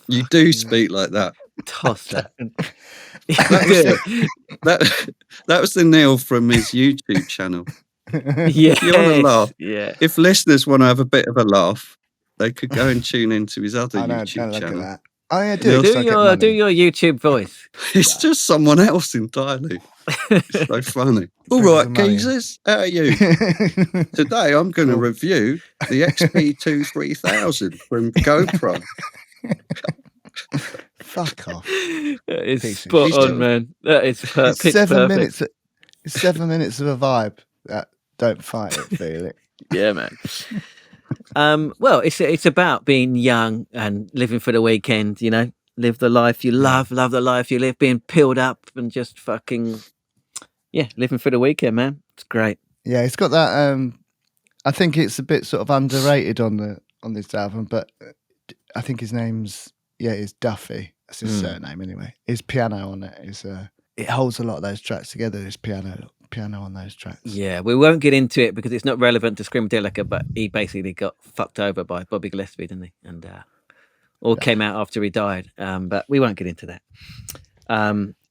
You do speak like that. tosser. That was the Neil from his YouTube channel. Yes. You want to laugh? Yeah. If listeners want to have a bit of a laugh, they could go and tune into his other I know, YouTube don't look channel. at that. Oh yeah, They'll- do. So I get Do money. your YouTube voice. It's just someone else entirely. It's so funny. All Brings right, the money in. geezers, how are you? Today I'm going to review the XP2 3000 from GoPro. Fuck off. That is Piece of spot shit. on, man. That is It's pitch 7 perfect. minutes. It's 7 minutes of a vibe. That don't fight it, feel it. Yeah, man. Well, it's about being young and living for the weekend. You know, live the life you love the life you live, being peeled up and just fucking living for the weekend, man. It's great. Yeah, it's got that. I think it's a bit sort of underrated on this album, but I think his name's is Duffy. That's his surname anyway. His piano on it is it holds a lot of those tracks together. His piano on those tracks. Yeah, we won't get into it because it's not relevant to Screamadelica, but he basically got fucked over by Bobby Gillespie, didn't he? And all came out after he died. But we won't get into that.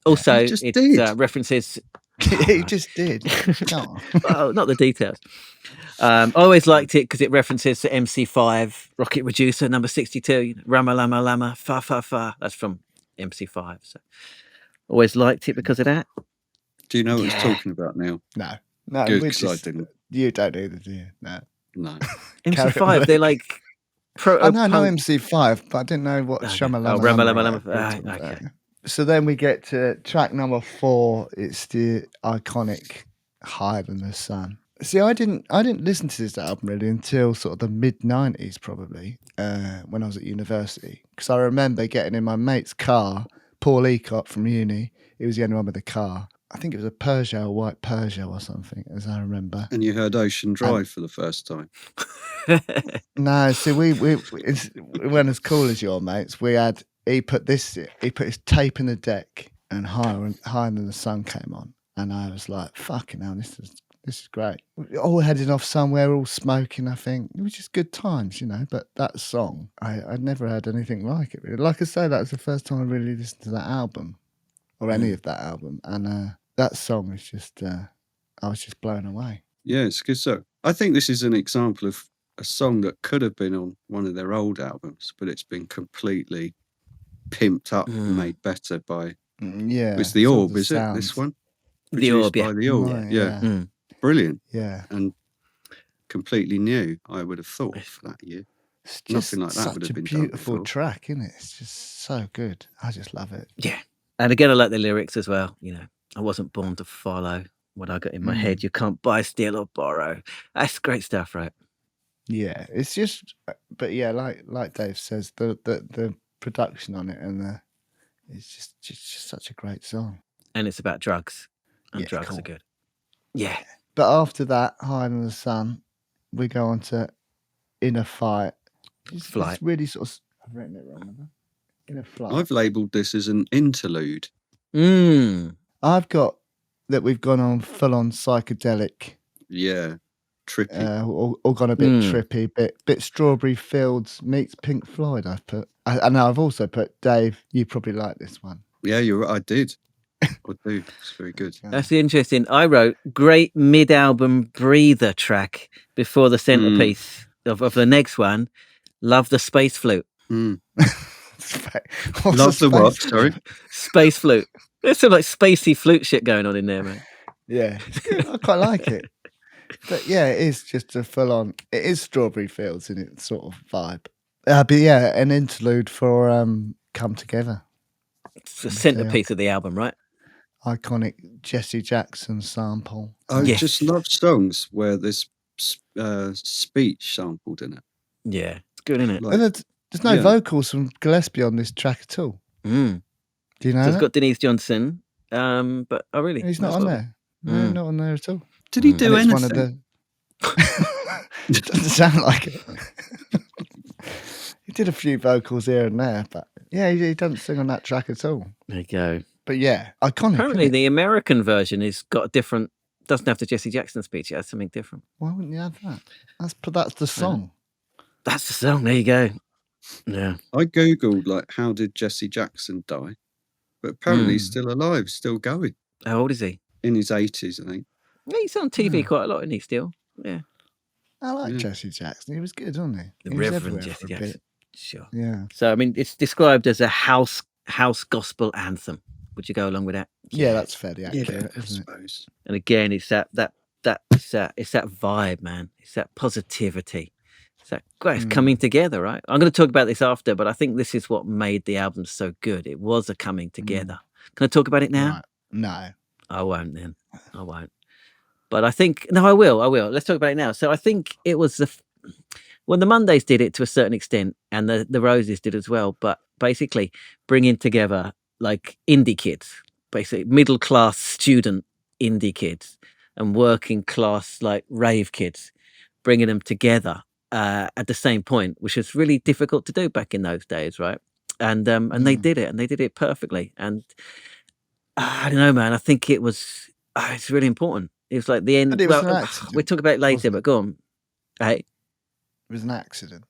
Also, he just it did. references. He just did. Oh. Well, not the details. I always liked it because it references to MC5, Rocket Reducer, number 62, Rama Lama Lama, Fa Fa Fa. That's from MC5. So always liked it because of that. Do you know what he's talking about now? No, Good, we 'cause I didn't. You don't either, do you? No. No. MC5, they're like I know punk. MC5, but I didn't know what Shamalama. Rama Lama Lama. Okay. So then we get to track number 4. It's the iconic "Higher Than the Sun." See, I didn't listen to this album really until sort of the mid-90s, probably, when I was at university. Because I remember getting in my mate's car, Paul Ecott from uni. He was the only one with a car. I think it was a Peugeot, a white Peugeot or something, as I remember. And you heard Ocean Drive for the first time. No, see, we weren't as cool as your mates. He put his tape in the deck, and Higher Than the Sun came on, and I was like, fucking hell, this is great. We all heading off somewhere, all smoking, I think. It was just good times, you know. But that song, I'd never heard anything like it, really. Like I say, that was the first time I really listened to that album, or any of that album. And that song is just, I was just blown away. Yeah, it's good. So I think this is an example of a song that could have been on one of their old albums, but it's been completely pimped up and made better by... Yeah. It's The sort of Orb, the is it, sounds. this one? The Orb, Produced by The Orb, Right, yeah. Brilliant. Yeah. And completely new, I would have thought, for that year. It's just Nothing like that would such have a been done beautiful before. track, isn't it? It's just so good. I just love it. Yeah. And again, I like the lyrics as well. You know, I wasn't born to follow what I got in my head. You can't buy, steal, or borrow. That's great stuff, right? Yeah, it's just, but yeah, like Dave says, the production on it and it's just such a great song. And it's about drugs, and Yeah, drugs cool. are good. Yeah. But after that, Higher Than the Sun, we go on to In a Fight. Flight. It's really sort of, I've written it wrong, have I? In a Flight. I've labelled this as an interlude. I've got that we've gone on full on psychedelic. Yeah, trippy. All gone a bit trippy, bit Strawberry Fields meets Pink Floyd. I've put, and I've also put Dave. You probably like this one. Yeah, you're right. I did. I do. It's very good. That's interesting. I wrote great mid-album breather track before the centerpiece of the next one. Love the space flute. Love the what? Sorry, space flute. There's some like spacey flute shit going on in there, man. Yeah, it's good. I quite like it. But yeah, it is just a full on. It is Strawberry Fields in its sort of vibe. But yeah, an interlude for Come Together. It's the centerpiece of the album, right? Iconic Jesse Jackson sample. I just love songs where there's speech sampled in it. Yeah, it's good, isn't it? Like, there's no vocals from Gillespie on this track at all. Do you know? So it's that? got Denise Johnson, but really, He's not on there. No, not on there at all. Did he do anything? One of the... It doesn't sound like it. He did a few vocals here and there, but yeah, he doesn't sing on that track at all. There you go. But yeah, iconic. Apparently, the American version has got a different. Doesn't have the Jesse Jackson speech. It has something different. Why wouldn't you have that? That's the song. That's the song. There you go. Yeah. I googled like how did Jesse Jackson die, but apparently he's still alive, still going. How old is he? In his 80s, I think. Yeah, he's on TV quite a lot, isn't he? Still, yeah. I like Jesse Jackson. He was good, wasn't he? The He was Reverend everywhere Jesse for a Jackson. bit. Sure. Yeah. So I mean, it's described as a house gospel anthem. Would you go along with that? Yeah, that's fairly Yeah, accurate, I isn't it? suppose. And again, it's that vibe, man. It's that positivity. It's that it's coming together, right? I'm going to talk about this after, but I think this is what made the album so good. It was a coming together. Can I talk about it now? Right. No. I won't then. I won't. But I think no, I will. Let's talk about it now. So I think it was when the Mondays did it to a certain extent, and the Roses did as well. But basically, bringing together like indie kids, basically middle class student indie kids, and working class like rave kids, bringing them together at the same point, which was really difficult to do back in those days, right? And they did it, and they did it perfectly. And I don't know, man. I think it was it's really important. It was like the end. But it was an Well, accident, we'll talk about it later, wasn't it? but go on. Hey. It was an accident.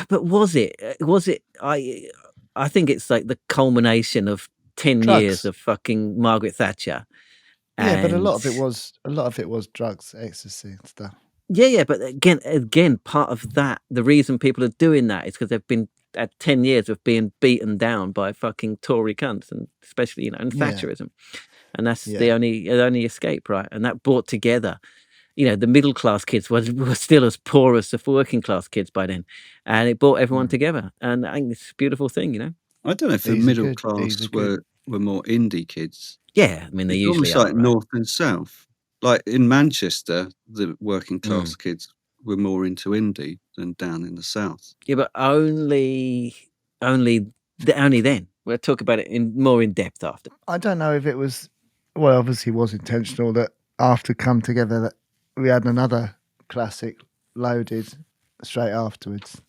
But was it? Was it? I think it's like the culmination of 10 Drugs. years of fucking Margaret Thatcher. Yeah, but a lot And- of it was drugs, ecstasy and stuff. Yeah, but again, part of that, the reason people are doing that is because they've been at 10 years of being beaten down by fucking Tory cunts, and especially and Yeah. Thatcherism, and that's Yeah. the only escape, right? And that brought together, the middle class kids were still as poor as the working class kids by then, and it brought everyone together, and I think it's a beautiful thing. I don't know if the These are middle good, class these are were more indie kids. Yeah, I mean they It's usually almost are. like Right? north and south. Like in Manchester, the working class kids were more into indie than down in the south. Yeah, but only then. We'll talk about it more in depth after. I don't know if it was, well, obviously it was intentional that after Come Together that we had another classic loaded straight afterwards.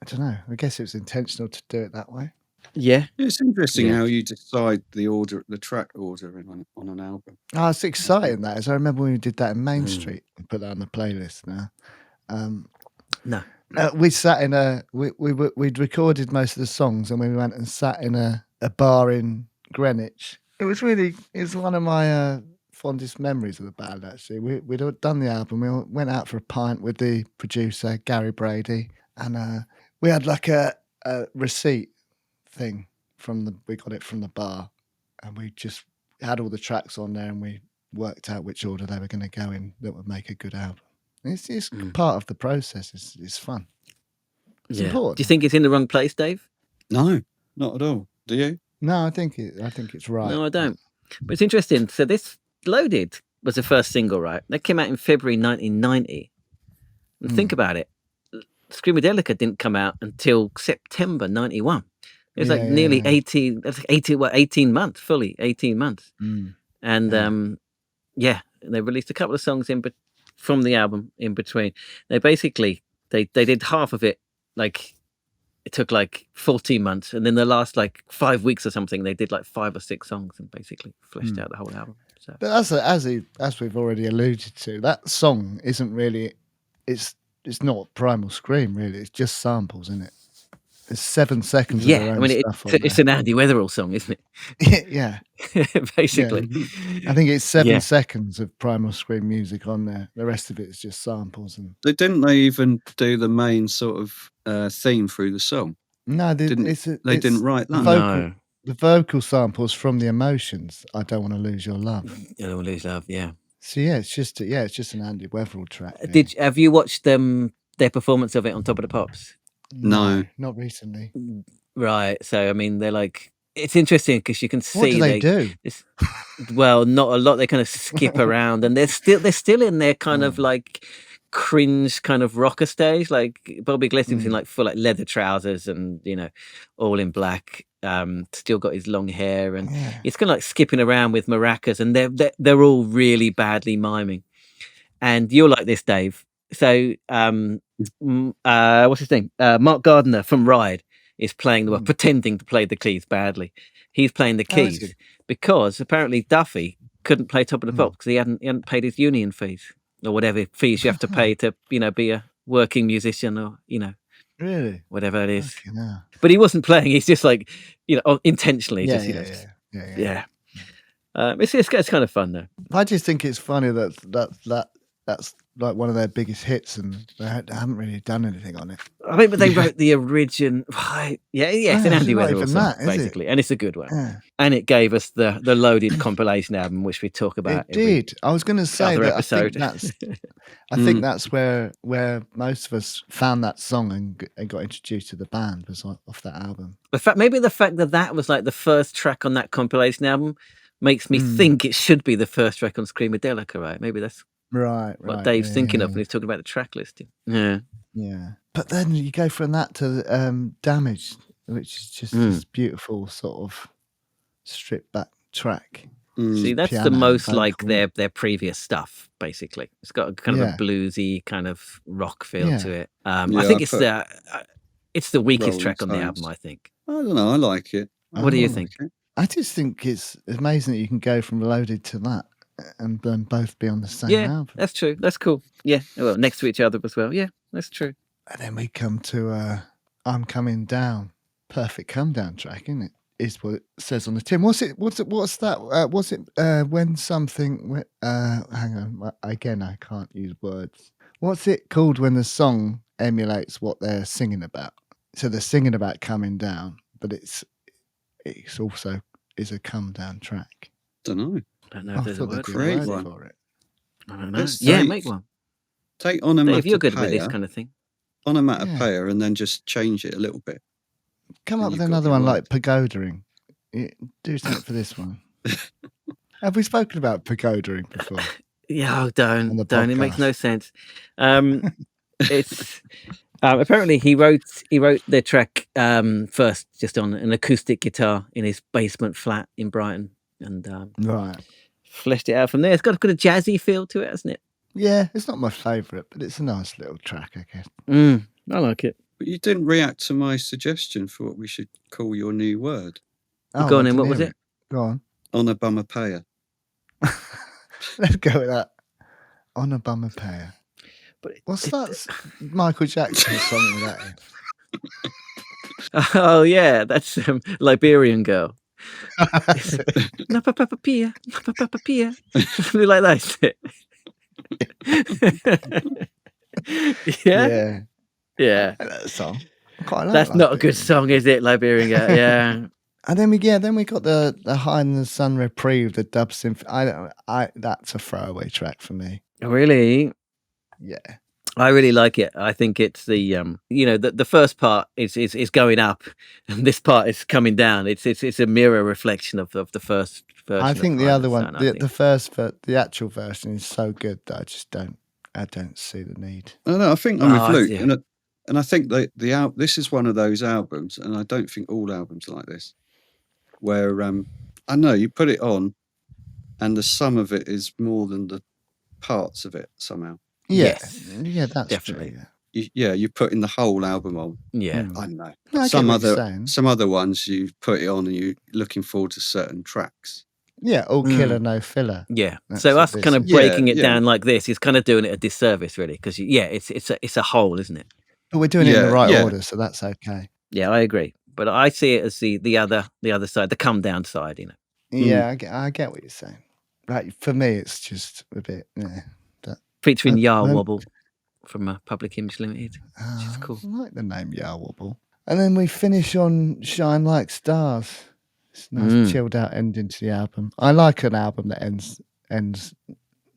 I don't know. I guess it was intentional to do it that way. Yeah, It's interesting Yeah. how you decide the track order on an album. Oh, it's exciting that is. I remember when we did that in Main Street and put that on the playlist now. no, We sat in we'd recorded most of the songs and we went and sat in a bar in Greenwich. It's one of my fondest memories of the band, actually. We'd done the album. We went out for a pint with the producer, Gary Brady, and we had like a receipt thing we got it from the bar, and we just had all the tracks on there and we worked out which order they were going to go in that would make a good album. It's part of the process. It's fun. It's important. Do you think it's in the wrong place, Dave? No, not at all. Do you? No, I think it's right. No, I don't. But it's interesting. So this Loaded was the first single, right? That came out in February 1990. And think about it. Screamadelica didn't come out until September 91. It was like nearly 18 months, fully 18 months. And they released a couple of songs from the album in between. They basically they did half of it, like it took like 14 months, and then the last like 5 weeks or something they did like 5 or 6 songs and basically fleshed out the whole album. So But as we've already alluded to, that song isn't really it's not Primal Scream really. It's just samples, isn't it? It's 7 seconds of their own stuff on it's an Andy Weatherall song, isn't it? Yeah. Basically. I think it's 7 seconds of Primal Scream music on there. The rest of it is just samples. And Didn't they even do the main sort of theme through the song? no, They didn't write that. No. The vocal samples from the Emotions. I Don't Want to Lose Your Love. I Don't Want to Lose Love, yeah. So it's just an Andy Weatherall track. Have you watched their performance of it on Top of the Pops? No. Not recently. Right. So I mean, they're like, it's interesting because you can see What do they do? Well, not a lot. They kind of skip around, and they're still in their kind of like cringe kind of rocker stage. Like Bobby Gliston's in like full like leather trousers and all in black. Still got his long hair, and it's kind of like skipping around with maracas, and they're all really badly miming. And you're like this, Dave. So what's his name? Mark Gardner from Ride is playing pretending to play the keys badly. He's playing the keys because apparently Duffy couldn't play Top of the Pops because he hadn't paid his union fees or whatever fees you have to pay to be a working musician or Really? whatever it is. Okay, no. But he wasn't playing. He's just like intentionally. Yeah. It's kind of fun though. I just think it's funny that's like one of their biggest hits, and they haven't really done anything on it. I think, but they wrote the original. Right. Yeah, it's an Yeah, Andy it's not Weatherall even song, that, is it? basically, and it's a good one. Yeah. And it gave us the loaded compilation album, which we talk about. It did. I was going to say other that episode. I think that's where most of us found that song and got introduced to the band was off that album. Maybe the fact that was like the first track on that compilation album makes me think it should be the first track on Screamadelica, right? Maybe that's right. what Dave's thinking of when he's talking about the track listing. Yeah. Yeah. But then you go from that to Damage, which is just this beautiful sort of stripped back track. See, that's the most like their previous stuff, basically. It's got a kind of a bluesy kind of rock feel to it. I think it's the weakest track on the album, I think. I don't know, I like it. What do you think? I just think it's amazing that you can go from Loaded to that and then both be on the same album. That's true. That's cool. Yeah. Well, next to each other as well. Yeah, that's true. And then we come to I'm Coming Down. Perfect come down track, isn't it? Is what it says on the tin. What's that? Was it when something? Hang on. Again, I can't use words. What's it called when the song emulates what they're singing about? So they're singing about coming down, but it's also is a come down track. Don't know. I don't know if there's a word for it. I don't know. Make one. Take onomatopoeia. Dave, you're good with this kind of thing. Onomatopoeia, and then just change it a little bit. Come up with another one like pagodering. Do something for this one. Have we spoken about pagodering before? Yeah, don't. It makes no sense. It's apparently he wrote the track first just on an acoustic guitar in his basement flat in Brighton, and fleshed it out from there. It's got a jazzy feel to it, hasn't it? Yeah, it's not my favourite, but it's a nice little track, I guess. I like it. But you didn't react to my suggestion for what we should call your new word. Go on in. What was it? Go on. Onomatopoeia. Let's go with that. Onomatopoeia. But what's that? Michael Jackson's song with that in? Oh yeah, that's Liberian Girl. Napapapapia, something like that. Yeah. I like that song. That's not a good song, is it, Liberian Girl? Yeah. And then we got the Hide in the Sun Reprieve, the dub symphony. That's a throwaway track for me. Really? Yeah. I really like it. I think it's the the first part is going up, and this part is coming down. It's a mirror reflection of the first version. I think the other one, the actual version is so good that I don't see the need. No, I think I'm with Luke, and I think this is one of those albums, and I don't think all albums are like this, where I know you put it on, and the sum of it is more than the parts of it somehow. Yes. Yeah, that's definitely true. You're putting the whole album on. Yeah, I know. No, some other ones you put it on and you're looking forward to certain tracks. Yeah, all killer, no filler. Yeah. That's So us what kind of this breaking it down like this is kind of doing it a disservice, really, because it's a whole, isn't it? But we're doing it in the right order, so that's okay. Yeah, I agree. But I see it as the other side, the come down side, Yeah, I get what you're saying. Right, for me, it's just a bit. Featuring Yar Wobble from Public Image Limited, which is cool. I like the name Yar Wobble. And then we finish on Shine Like Stars. It's a nice chilled out ending to the album. I like an album that ends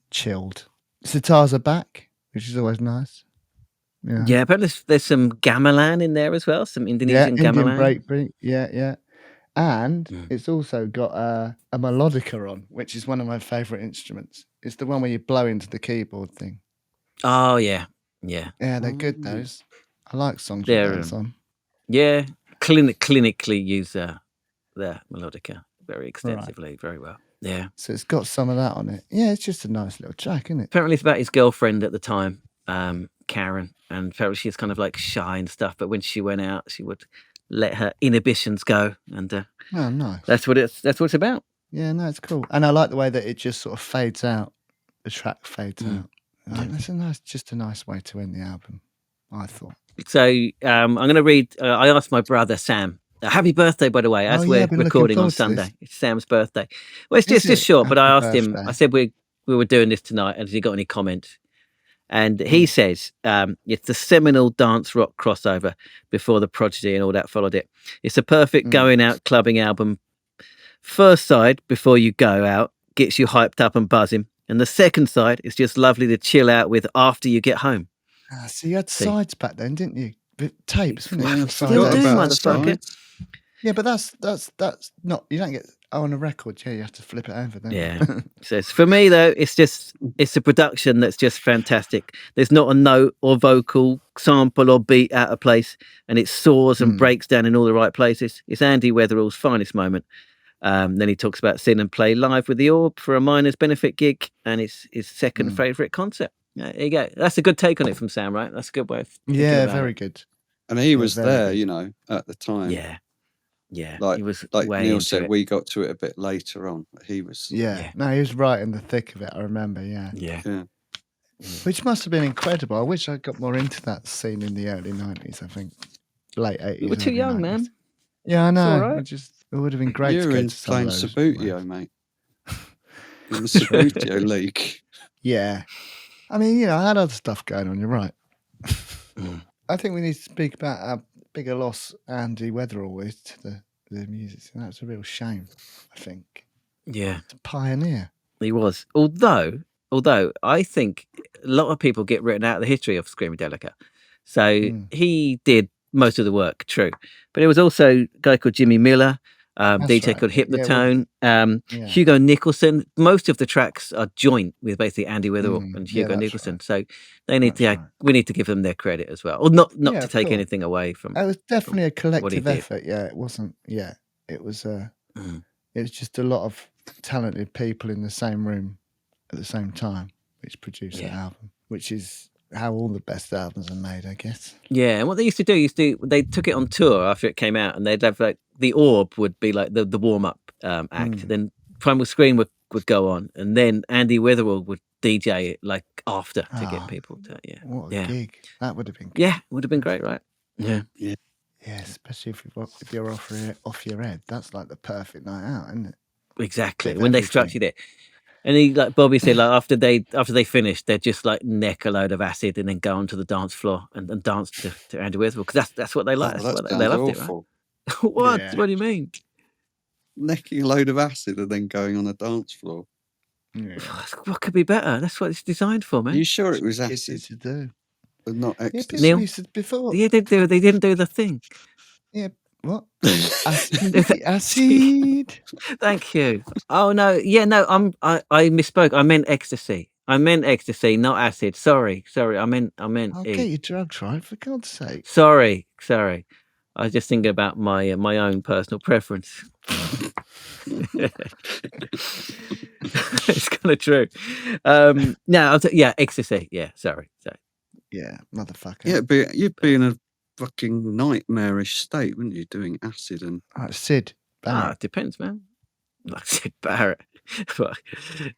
chilled. Sitars are back, which is always nice. Yeah, but there's some gamelan in there as well, some Indonesian gamelan. Indian breakbeat. Yeah. And it's also got a melodica on, which is one of my favourite instruments. It's the one where you blow into the keyboard thing. Oh, yeah. Yeah, they're good, those. I like songs with those on. Yeah, clinically use the melodica very extensively, very well. Yeah. So it's got some of that on it. Yeah, it's just a nice little track, isn't it? Apparently it's about his girlfriend at the time, Karen, and apparently she's kind of like shy and stuff, but when she went out, she would let her inhibitions go, and oh, nice. That's what it's about. Yeah, no, it's cool, and I like the way that it just sort of fades out. The track fades out. That's just a nice way to end the album, I thought. So I'm going to read. I asked my brother Sam Happy birthday, by the way, as Oh, yeah, we're I've been looking recording on forward to this. Sunday. It's Sam's birthday. Well, it's Is just it? short, but I Happy asked him, birthday. I said we were doing this tonight, and has he got any comments? And he says it's the seminal dance rock crossover before the Prodigy and all that followed it. It's a perfect going out clubbing album. First side, before you go out, gets you hyped up and buzzing. And the second side is just lovely to chill out with after you get home. So you had sides back then, didn't you? Tapes, wasn't it? Yeah, I Side Still forgot do, A, about the side B. motherfucker. sides. Yeah, but that's not, you don't get on a record. Yeah, you have to flip it over. Don't Yeah. you? So for me though, it's a production that's just fantastic. There's not a note or vocal sample or beat out of place, and it soars and breaks down in all the right places. It's Andy Weatherall's finest moment. Then he talks about seeing and play live with the Orb for a miners' benefit gig, and it's his second favourite concert. There you go. That's a good take on it from Sam, right? That's a good way of thinking Yeah, about very it. good. And he was very there, good. you know, at the time. Yeah. Yeah. Like, he was like way Neil into said, it. we got to it a bit later on. But he was. Yeah. No, he was right in the thick of it. I remember. Yeah. Yeah. Which must have been incredible. I wish I got more into that scene in the early 90s. I think late 80s. You were too early young, 90s. man. Yeah, I all know. right. It would have been great You to were go in to some playing of those. Sabutio, mate. In the Sabutio League. Yeah. I mean, you know, I had other stuff going on. You're right. I think we need to speak about how big a loss Andy Weatherall is to the music. And that's a real shame, I think. Yeah. It's a pioneer. He was. Although I think a lot of people get written out of the history of Screamadelica. So he did most of the work, true. But there was also a guy called Jimmy Miller, DJ right. called Yeah, Hypnotone, Hugo Nicholson. Most of the tracks are joint with basically Andy Weatherall and Hugo Nicholson. Right. So they need we need to give them their credit as well. Or not Yeah, to of take course. anything away from It was definitely a what he collective did. effort. Yeah, it wasn't. Yeah, it was. It was just a lot of talented people in the same room at the same time, which produced that album, which is how all the best albums are made, I guess. Yeah, and what they used to do, they took it on tour after it came out, and they'd have like the Orb would be like the warm up act, then Primal Scream would go on, and then Andy Weatherall would DJ it like after to get people to What a gig that would have been. Yeah, it would have been great, right? Yeah. Yeah, especially if you're off your head, that's like the perfect night out, isn't it? Exactly. When they structured it. And he, like Bobby said, like after they finished, they'd just like neck a load of acid and then go onto the dance floor and dance to Andy Weatherall, because that's what they like. Oh, that's what that they loved awful. it, right? What? Yeah. What do you mean? Necking a load of acid and then going on a dance floor. Yeah. What could be better? That's what it's designed for, man. Are you sure it was Kids acid, to do. but not Yeah, ecstasy? Neil? we said before. Yeah, they didn't do the thing. Yeah, what? Acid. Thank you. Oh no, yeah, no, I misspoke. I meant ecstasy. Not acid. Sorry. I meant I'll E. get your drugs right, for God's sake. Sorry. I was just thinking about my own personal preference. It's kind of true. No, ecstasy. Yeah, sorry. Yeah, motherfucker. Yeah, but you'd be in a fucking nightmarish state, wouldn't you, doing acid and... Sid Barrett. It depends, man. Like Sid Barrett.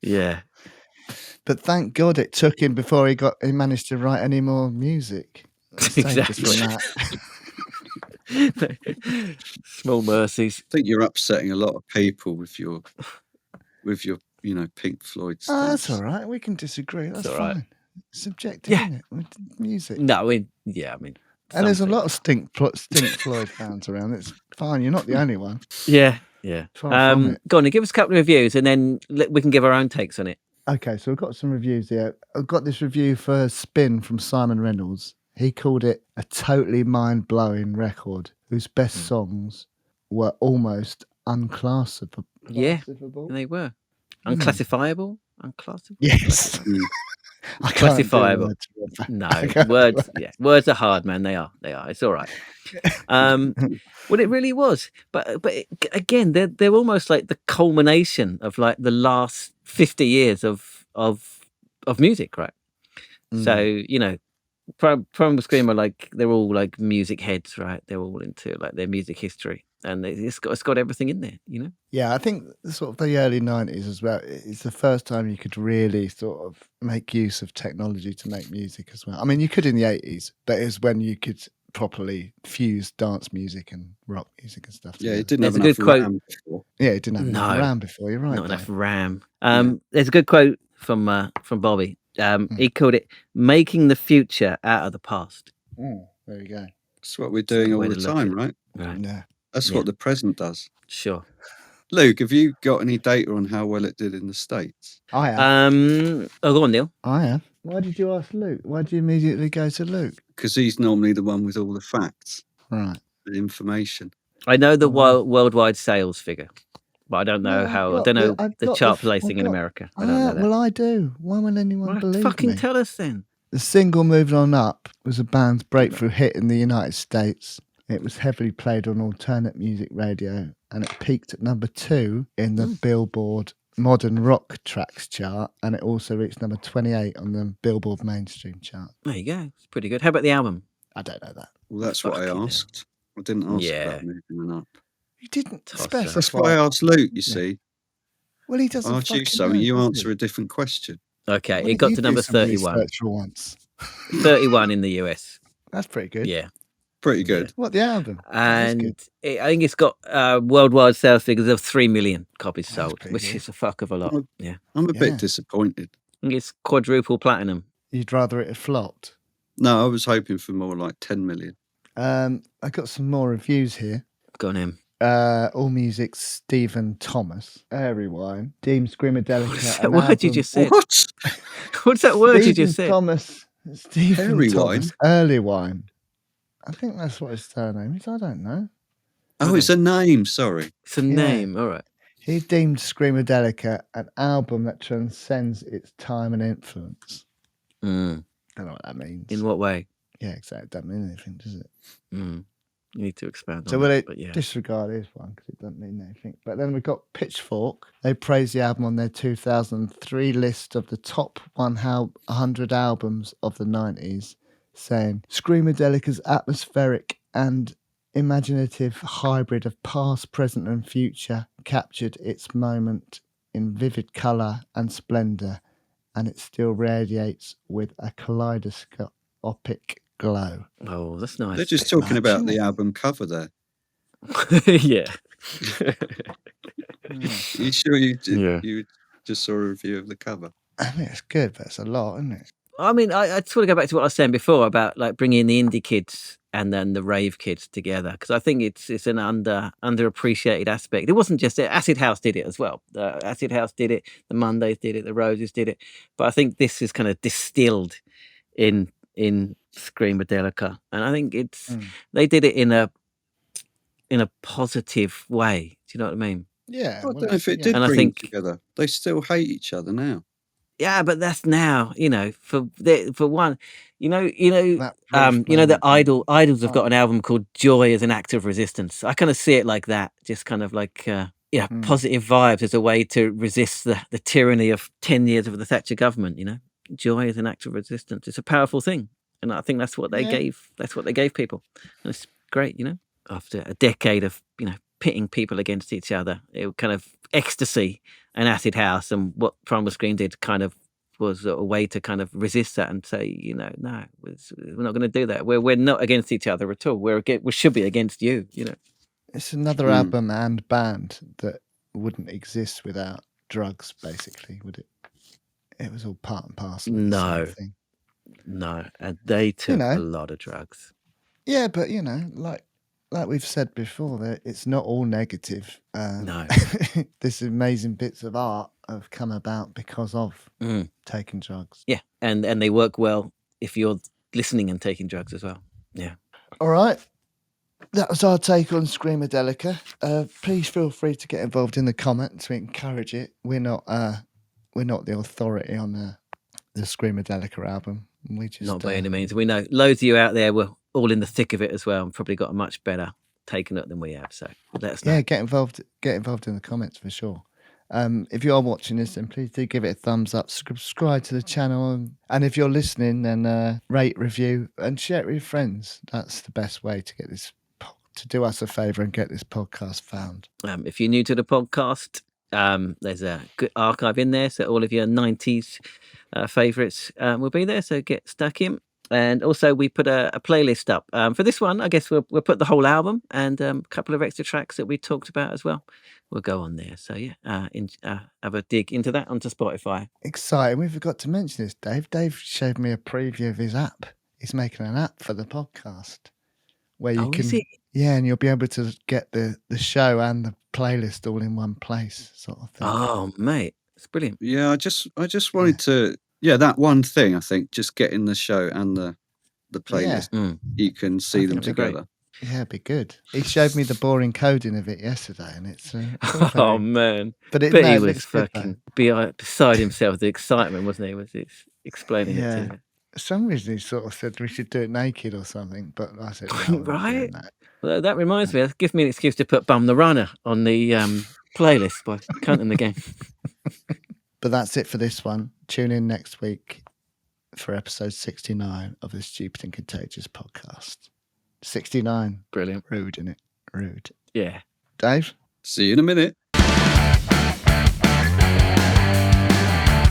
Yeah. But thank God it took him before he managed to write any more music. Exactly. Small mercies. I think you're upsetting a lot of people with your Pink Floyd stuff. Oh, that's all right. We can disagree. That's all fine. right. Subjective, isn't it? With music. No, I mean. And there's a lot of Stink Floyd fans around. It's fine. You're not the only one. Yeah. Far from it. Go on, give us a couple of reviews, and then we can give our own takes on it. Okay, so we've got some reviews here. I've got this review for Spin from Simon Reynolds. He called it a totally mind-blowing record whose best songs were almost unclassable. Yeah, and they were. Unclassifiable? Unclassifiable? Yes. Classifiable. No, words. Yeah, words are hard, man. They are. It's all right. Well, it really was. But again, they're almost like the culmination of like the last 50 years of music, right? So Primal Scream are like, they're all like music heads, right? They're all into like their music history, and it's got everything in there, you know. Yeah, I think sort of the early 90s as well. It's the first time you could really sort of make use of technology to make music as well. I mean, you could in the 80s, but it was when you could properly fused dance music and rock music and stuff. Yeah, together. it didn't There's have a enough good quote. RAM before. Yeah, it didn't have enough No. RAM before. You're right. Not enough Dave. RAM. Yeah. There's a good quote from Bobby. He called it "making the future out of the past." Oh, there you go. That's what we're It's a good doing all way the to look time, at right? Right. Yeah. That's Yeah. what the present does. Sure. Luke, have you got any data on how well it did in the States? I have. Go on, Neil. I have. Why did you ask Luke? Why did you immediately go to Luke? Because he's normally the one with all the facts, Right. the information. I know the Well- worldwide sales figure, but I don't know Well, how. I I've don't know got the the- chart I've placing in got- America. I don't know that. Well, I do. Why will anyone Well, believe fucking me? tell us then. The single "Moving On Up" was a band's breakthrough hit in the United States. It was heavily played on alternate music radio, and it peaked at number 2 in the Billboard Modern Rock Tracks chart, and it also reached number 28 on the Billboard Mainstream chart. There you go. It's pretty good. How about the album? I don't know that. Well, that's what I Fucking hell. asked. I didn't ask Yeah. about moving on up. You didn't Toss specify. that. That's why I asked Luke, you Yeah. see. Well, he I doesn't asked you fucking something, know, you does answer he? a different question. Okay, Why it don't got you to do number some 31. research for once? 31 in the US. That's pretty good. Yeah. Pretty good. What, the album? That's And good. I think it's got worldwide sales figures of 3 million copies That's sold, pretty which good. is a fuck of a lot. Well, Yeah. I'm a Yeah. bit disappointed. I think it's quadruple platinum. You'd rather it had flopped? No, I was hoping for more like 10 million. I got some more reviews here. Go on him. All Music, Stephen Thomas, Airy Wine, Deem Screamadelica. What's that word you just said? What? What's that word you Stephen just said? Thomas, Stephen Airy Thomas, Wine? Early Wine. I think that's what his surname is. I don't know. Oh, it's a name, sorry. It's a Yeah. name. All right. He deemed Screamadelica an album that transcends its time and influence. Mm. Don't know what that means. In what way? Yeah, exactly. It doesn't mean anything, does it? Mm. You need to expand So on will that, it but yeah. disregard his one because it doesn't mean anything. But then we've got Pitchfork. They praised the album on their 2003 list of the top 100 albums of the 90s, saying Screamadelica's atmospheric and imaginative hybrid of past, present, and future captured its moment in vivid colour and splendour, and it still radiates with a kaleidoscopic glow. Oh, that's nice. They're just bit talking much, about isn't the it? album cover there. Yeah. You sure you Yeah. you just saw a review of the cover? I mean, it's good, but it's a lot, isn't it? I mean, I just want to go back to what I was saying before about like bringing the indie kids and then the rave kids together, because I think it's an underappreciated aspect. It wasn't just it. Acid House did it as well. Acid House did it. The Mondays did it. The Roses did it. But I think this is kind of distilled in Screamadelica, and I think it's they did it in a positive way. Do you know what I mean? Yeah. I don't know if it yeah. did And I bring think- them together. They still hate each other now. Yeah, but that's now, for one, That the brief idols have got Oh. an album called Joy as an Act of Resistance. I kind of see it like that, just kind of like positive vibes as a way to resist the tyranny of 10 years of the Thatcher government. Joy as an act of resistance. It's a powerful thing, and I think that's what they gave people, and it's great. After a decade of pitting people against each other, it kind of ecstasy and Acid House, and what Primal Scream did kind of was a way to kind of resist that and say, no, we're not going to do that. We're not against each other at all. We should be against you. It's another album and band that wouldn't exist without drugs, basically, would it? It was all part and parcel. Of the No. same thing. No, and they took know. a lot of drugs. Yeah, but like we've said before, that it's not all negative. No. This amazing bits of art have come about because of Mm. taking drugs. Yeah, and they work well if you're listening and taking drugs as well. Yeah. All right. That was our take on Screamadelica. Please feel free to get involved in the comments. We encourage it. We're not the authority on the Screamadelica album. We just Not by any means. We know loads of you out there were all in the thick of it as well, and probably got a much better take on it than we have. So let us know. Yeah, get involved in the comments for sure. If you are watching this, then please do give it a thumbs up, subscribe to the channel, and if you're listening, then rate, review, and share it with your friends. That's the best way to get this to do us a favour and get this podcast found. If you're new to the podcast, there's a good archive in there, so all of your 90s favourites will be there. So get stuck in. And also we put a playlist up for this one. I guess we'll put the whole album and a couple of extra tracks that we talked about as well. We'll go on there. So yeah, have a dig into that onto Spotify. Exciting. We forgot to mention this, Dave. Dave showed me a preview of his app. He's making an app for the podcast where you can, yeah, and you'll be able to get the show and the playlist all in one place, sort of thing. Oh, mate, it's brilliant. Yeah, I just wanted to, that one thing, I think, just getting the show and the playlist, you can see them together. Yeah, it'd be good. He showed me the boring coding of it yesterday, and it's oh man! But he was fucking beside himself with the excitement, wasn't he? Was he explaining it to me? For some reason, he sort of said we should do it naked or something, but I said, no, right. Well, that reminds me. That gives me an excuse to put "Bum the Runner" on the playlist by counting the game. But that's it for this one. Tune in next week for episode 69 of the Stupid and Contagious podcast. 69. Brilliant. Rude, innit? Rude. Yeah. Dave? See you in a minute.